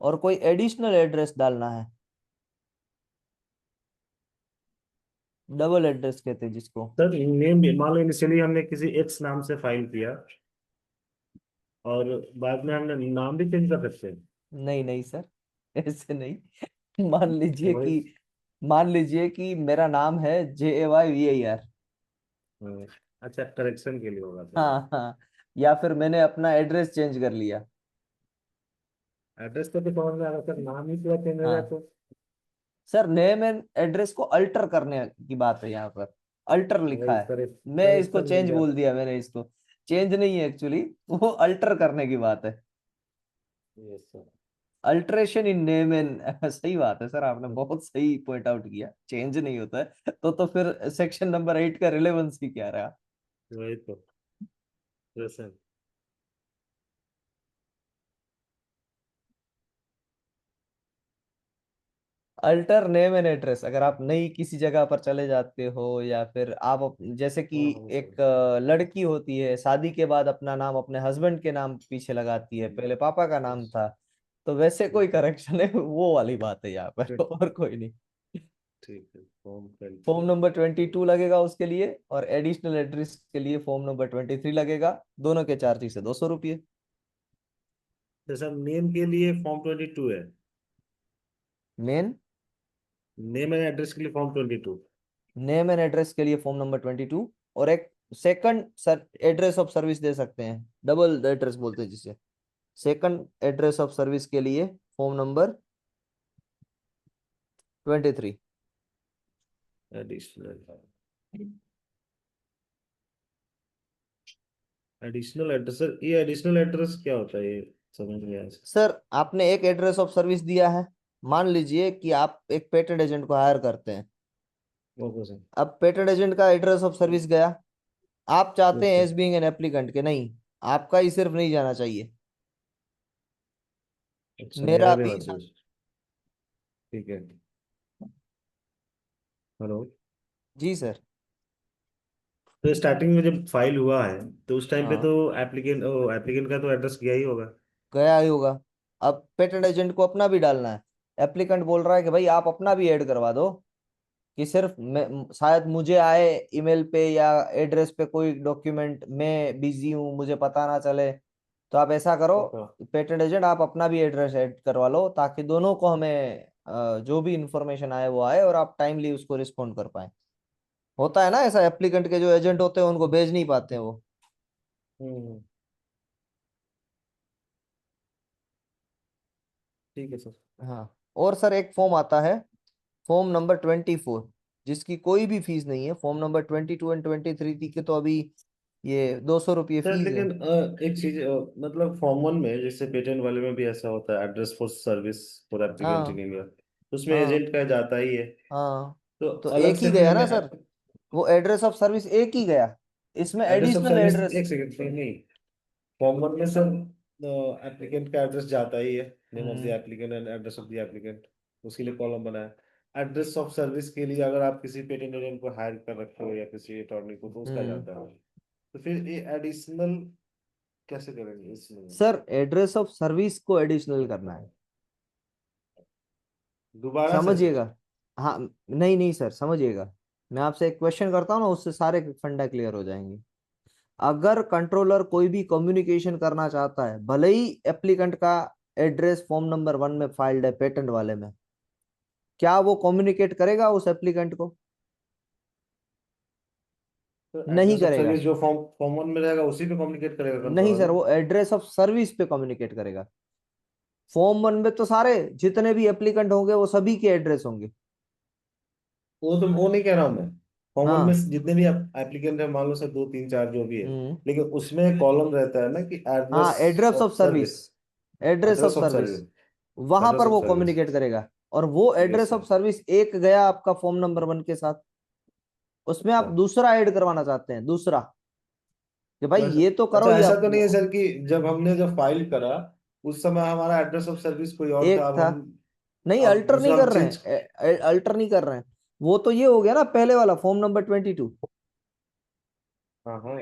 और कोई एडिशनल एड्रेस डालना है, डबल एड्रेस कहते हैं जिसको। सर नेम भी मान लो इनिशियली हमने किसी एक्स नाम से फाइल किया और बाद में हमने नाम भी चेंज कर सकते हैं। नहीं नहीं सर, ऐसे नहीं। मान लीजिए वही। कि, मान लीजिए कि मेरा नाम है JAYVAR। हाँ, अच्छा करेक्शन के लिए होगा सर। हाँ हाँ। या फिर मैंने अपना एड्रेस चेंज कर लिया। एड्रेस तो भी समझ में आ रहा है सर, नाम ही पूरा चेंज हो गया हाँ तो। सर, नेम एंड एड्रेस को अल्टर करने की बात है यहाँ पर। अल्टर लिखा वही है, मैं इसको करेक्शन मिल चेंज बोल जाता। दिया, मैंने इसको चेंज नहीं है एक्चुअली, वो अल्टर करने की बात है। Yes sir. Alteration in name and सही बात है सर, आपने बहुत सही पॉइंट आउट किया, चेंज नहीं होता है तो फिर सेक्शन नंबर 8 का रिलेवेंस ही क्या रहा? वही तो। Yes sir. Alter name and address, अगर आप नई किसी जगह पर चले जाते हो या फिर आप जैसे कि हाँ हाँ सर। एक लड़की होती है शादी के बाद अपना नाम अपने हस्बैंड के नाम पीछे लगाती है, पहले पापा का नाम यस। था, तो वैसे कोई करेक्शन है वो वाली बात है यहाँ पर, और कोई नहीं। ठीक है, फॉर्म फिल फॉर्म किया। नंबर 22 लगेगा उसके लिए, और एडिशनल एड्रेस के लिए फॉर्म नंबर 23 लगेगा। दोनों के चार्जेस है 200 रुपये। तो सर नेम के लिए फॉर्म 22 है। मेन, नेम एंड एड्रेस के लिए फॉर्म 22। नेम एंड एड्रेस के लिए फॉर्म नंबर 22, और एक second sir address of service दे सकते हैं, डबल एड्रेस बोलते हैं जिसे, सेकंड एड्रेस ऑफ सर्विस के लिए form number 23। Additional additional address sir, ये एडिशनल एड्रेस क्या होता है ये समझ नहीं आया सर। सर आपने एक एड्रेस ऑफ सर्विस दिया है, मान लीजिए कि आप एक पेटेंट एजेंट को हायर करते हैं। Okay sir. अब पेटेंट एजेंट का एड्रेस ऑफ सर्विस गया, आप चाहते यस हैं sir. As being an applicant के नहीं, आपका ही सिर्फ नहीं जाना चाहिए, अच्छा, मेरा मेरा भी भी होना चाहिए। ठीक है। हेलो। जी सर। तो स्टार्टिंग में जब फाइल हुआ है तो उस टाइम पे हाँ, तो एप्लीकेंट एप्लीकेंट का तो एड्रेस गया ही होगा। गया ही होगा। अब पेटेंट एजेंट को अपना भी डालना है। एप्लीकेंट बोल रहा है कि भाई आप अपना भी ऐड करवा दो, कि सिर्फ शायद मुझे आए ईमेल पे या एड्रेस पे कोई डॉक्यूमेंट, मैं बिजी हूँ मुझे पता ना चले। तो आप ऐसा करो, अच्छा। पेटेंट एजेंट आप अपना भी एड्रेस ऐड करवा लो, ताकि दोनों को हमें जो भी इंफॉर्मेशन आए वो आए और आप टाइमली उसको रिस्पॉन्ड कर पाए। होता है ना ऐसा, एप्लीकेंट के जो एजेंट होते हैं उनको भेज नहीं पाते हैं वो। हम्म। ठीक है सर। हाँ। और सर एक फॉर्म आता है, फॉर्म नंबर 24, जिसकी कोई भी फीस नहीं है। फॉर्म नंबर 22 एंड 23 की तो अभी ये 200 रुपये सर फीस है। लेकिन एक चीज, मतलब फॉर्म वन में जैसे पेटेंट वाले में भी ऐसा होता है, address for service for applicant in हाँ इंडिया, उसमें हाँ एजेंट का जाता ही है। हाँ। तो तो अलग एक ही से गया हमें ना सर, वो एड्रेस ऑफ सर्विस एक ही गया, इसमें address of additional service, address. एक सेकंड, नहीं नहीं, फॉर्म वन में सर एप्लीकेंट का एड्रेस जाता ही है, name of the hmm applicant and address of the applicant, उसके लिए कॉलम बनाया। एड्रेस ऑफ सर्विस के लिए अगर आप किसी पेटेंट एजेंट को हायर कर रखे हो या किसी अटॉर्नी को, तो उसका हम्म। जाता है। तो फिर ये एडिशनल कैसे करेंगे इसमें? सर एड्रेस ऑफ सर्विस को एडिशनल करना है, दोबारा से सर? समझिएगा। हाँ, नहीं नहीं सर, समझिएगा। मैं आपसे एक क्वेश्चन करता हूँ ना, उससे सारे फंडा क्लियर हो जाएंगे। अगर कंट्रोलर कोई भी कम्युनिकेशन करना चाहता है, भले ही एप्लीकेंट का एड्रेस फॉर्म नंबर 1 में फाइल्ड है पेटेंट वाले में, क्या वो कम्युनिकेट करेगा उस एप्लीकेंट को? तो नहीं एड्रेस ऑफ करेगा। सर्विस जो फॉर्म फॉर्म वन में रहेगा उसी पे कम्युनिकेट करेगा नहीं कंट्रोलर सर, ना? वो एड्रेस ऑफ सर्विस पे कम्युनिकेट करेगा। फॉर्म 1 में तो सारे जितने भी एप्लीकेंट होंगे वो सभी के एड्रेस होंगे। वो तो वो नहीं कह रहा हूँ मैं। फॉर्म वन में हाँ। जितने भी एप्लीकेंट है, मान लो सर दो तीन चार जो भी है, हम्म। लेकिन उसमें कॉलम रहता है ना कि हाँ, address address of of service, service, address of address of service, service, वहां एड्रेस पर ऑफ वो सर्विस। कम्युनिकेट करेगा। और वो yes address of sir. Service एक गया आपका फॉर्म नंबर 1 के साथ, उसमें आप अच्छा। दूसरा ऐड करवाना चाहते हैं, दूसरा, कि भाई तो ये तो करो अच्छा, ये ऐसा आप तो नहीं है सर कि जब हमने जब फाइल करा उस समय हमारा एड्रेस ऑफ सर्विस कोई और था, एक अब था। हम नहीं, अब अल्टर नहीं दूसरा हम कर रहे चेंज? हैं, अल्टर नहीं कर रहे हैं। वो तो ये हो गया ना पहले वाला फॉर्म नंबर 22। हाँ हाँ।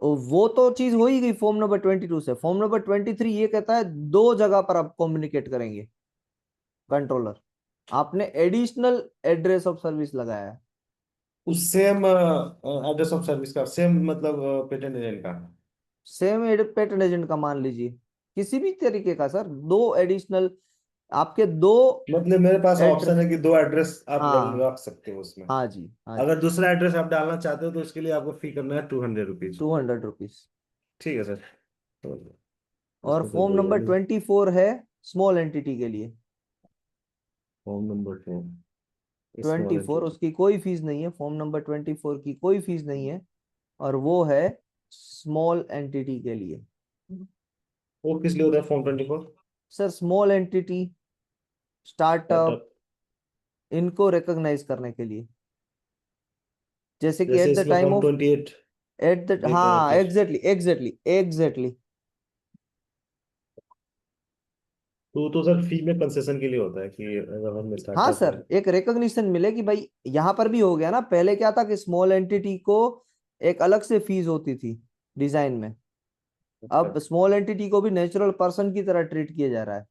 वो तो चीज हो ही गई फॉर्म नंबर 22 से। फॉर्म नंबर 23 ये कहता है दो जगह पर आप कम्युनिकेट करेंगे कंट्रोलर। आपने एडिशनल एड्रेस ऑफ सर्विस लगाया है। उस सेम एड्रेस ऑफ सर्विस का सेम मतलब पेटेंट एजेंट का? सेम पेटेंट एजेंट का मान लीजिए, किसी भी तरीके का सर, दो एडिशनल आपके दो मतलब मेरे पास ऑप्शन एड्रेस। है कि दो एड्रेस आप हाँ रख सकते हो उसमें। हाँ जी, हाँ जी। अगर दूसरा एड्रेस आप डालना चाहते हो तो उसके लिए आपको फी करना है 200 रुपीज। 200 रुपीज। ठीक है सर। तो और इसमें तो फॉर्म कोई वो नंबर नहीं। 24 है स्मॉल एंटिटी के लिए। Form number 2 twenty small four entity. उसकी कोई फीस नहीं है, फॉर्म नंबर 24 की कोई फीस नहीं है, और वो है स्मॉल एंटिटी के लिए। वो किस लिए होता है form 24? Sir small entity, startup, startup. इनको रिकॉग्नाइज करने के लिए, जैसे कि जैसे एट द इसमें time form of, 28 at the, देख हाँ कर। Exactly exactly exactly. तो सर फी में कंसेशन के लिए होता है कि अगर हम हाँ स्टार्टअप है। सर, एक रिकॉग्निशन मिले कि भाई यहाँ पर भी हो गया ना। पहले क्या था कि स्मॉल एंटिटी को एक अलग से फीस होती थी डिजाइन में, अच्छा। अब स्मॉल एंटिटी को भी नेचुरल पर्सन की तरह ट्रीट किया जा रहा है।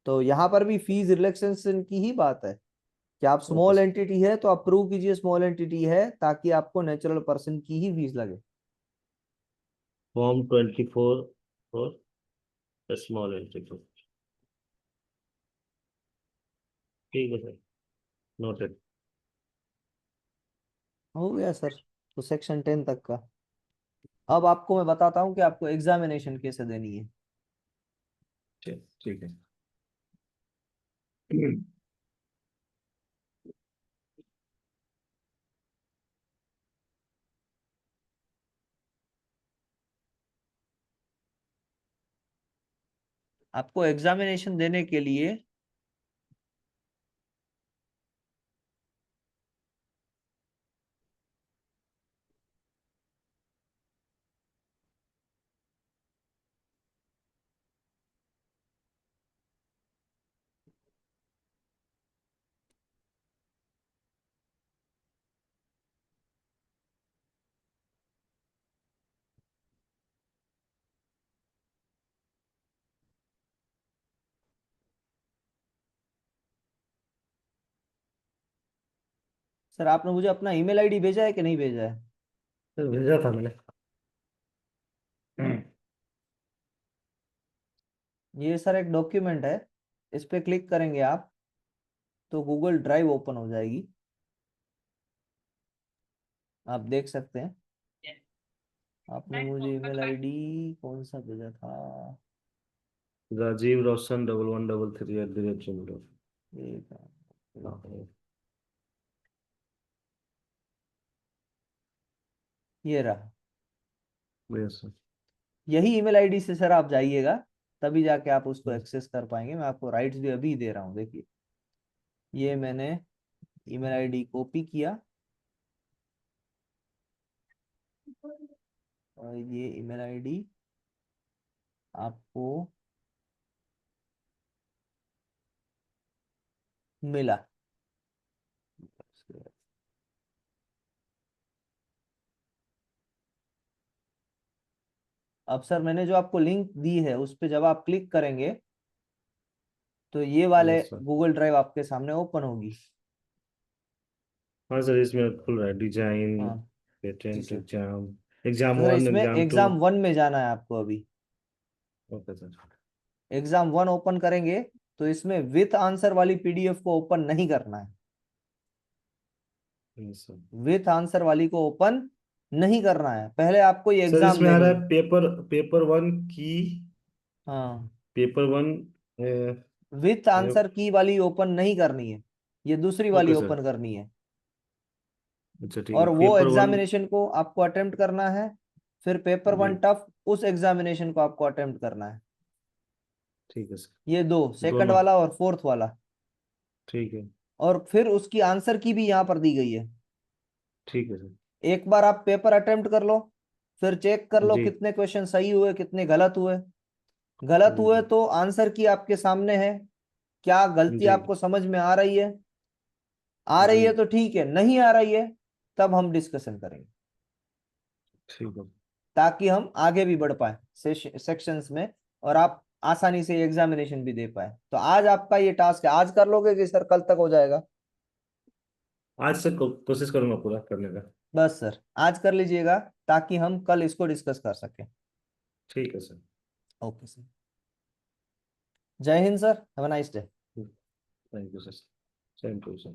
तो यहाँ पर भी फीस रिलैक्सेशन की ही बात है, कि आप ओके स्मॉल सर। एंटिटी है तो आप प्रूव कीजिए स्मॉल एंटिटी है, ताकि आपको नेचुरल पर्सन की ही फीस लगे। Form 24 for small entity. ठीक है सर, नोटेड। हो गया सर, तो सेक्शन 10 तक का। अब आपको मैं बताता हूँ कि आपको एग्जामिनेशन कैसे देनी है। ठीक ठीक है। आपको एग्जामिनेशन देने के लिए सर आपने मुझे अपना ईमेल आईडी भेजा है कि नहीं भेजा है? सर भेजा था मैंने। ये सर एक डॉक्यूमेंट है, इस पे क्लिक करेंगे आप तो गूगल ड्राइव ओपन हो जाएगी, आप देख सकते हैं। आपने मुझे ईमेल आईडी कौन सा भेजा था? राजीव रोशन 1113@gmail.com। एक हाँ, ये रहा। Yes sir. यही ईमेल आईडी से सर आप जाइएगा, तभी जाके आप उसको एक्सेस कर पाएंगे। मैं आपको राइट्स भी अभी दे रहा हूँ, देखिए ये मैंने ईमेल आईडी कॉपी किया और ये ईमेल आईडी आपको मिला। अब सर मैंने जो आपको लिंक दी है उस पे जब आप क्लिक करेंगे तो ये वाले यस सर। गूगल ड्राइव आपके सामने ओपन होगी। हाँ सर, इसमें खुल रहा है डिजाइन, हाँ जी पेटेंट, सर। एग्जाम, एग्जाम तो सर 1, इसमें एग्जाम 2। एग्जाम 1 में जाना है आपको अभी। Okay sir. एग्जाम 1 ओपन करेंगे तो इसमें विथ आंसर वाली पीडीएफ को ओपन नहीं करना है, यस सर। विथ आंसर वाली को ओपन नहीं करना है, पहले आपको ये सर एग्जाम इसमें आ रहा देनी है है। पेपर 1 की, हाँ, पेपर 1। विथ आंसर की वाली ओपन नहीं करनी है, ये दूसरी वाली ओके सर। ओपन करनी है। अच्छा ठीक है, और वो पेपर 1। एग्जामिनेशन को आपको अटेम्प्ट करना है, फिर पेपर जी 1 टफ उस एग्जामिनेशन को आपको अटेम्प्ट करना है। ठीक है सर। ये दो, सेकंड दोनों। वाला और फोर्थ वाला। ठीक है। और फिर उसकी आंसर की भी यहाँ पर दी गई है। ठीक है सर। एक बार आप पेपर अटेम्प्ट कर लो, फिर चेक कर लो जी कितने क्वेश्चन सही हुए कितने गलत हुए। गलत जी हुए जी तो आंसर की आपके सामने है, क्या गलती जी आपको समझ में आ रही है? आ रही जी। है तो ठीक है, नहीं आ रही है तब हम डिस्कशन करेंगे, ठीक है। ताकि हम आगे भी बढ़ पाए सेक्शंस में और आप आसानी से एग्जामिनेशन भी दे पाए। तो आज आपका ये टास्क है, आज कर लोगे कि सर कल तक हो जाएगा? आज से कोशिश करूंगा पूरा करने का। बस सर आज कर लीजिएगा ताकि हम कल इसको डिस्कस कर सकें। ठीक है सर। ओके सर, जय Hind sir, have a nice day. Thank you sir. Same to sir.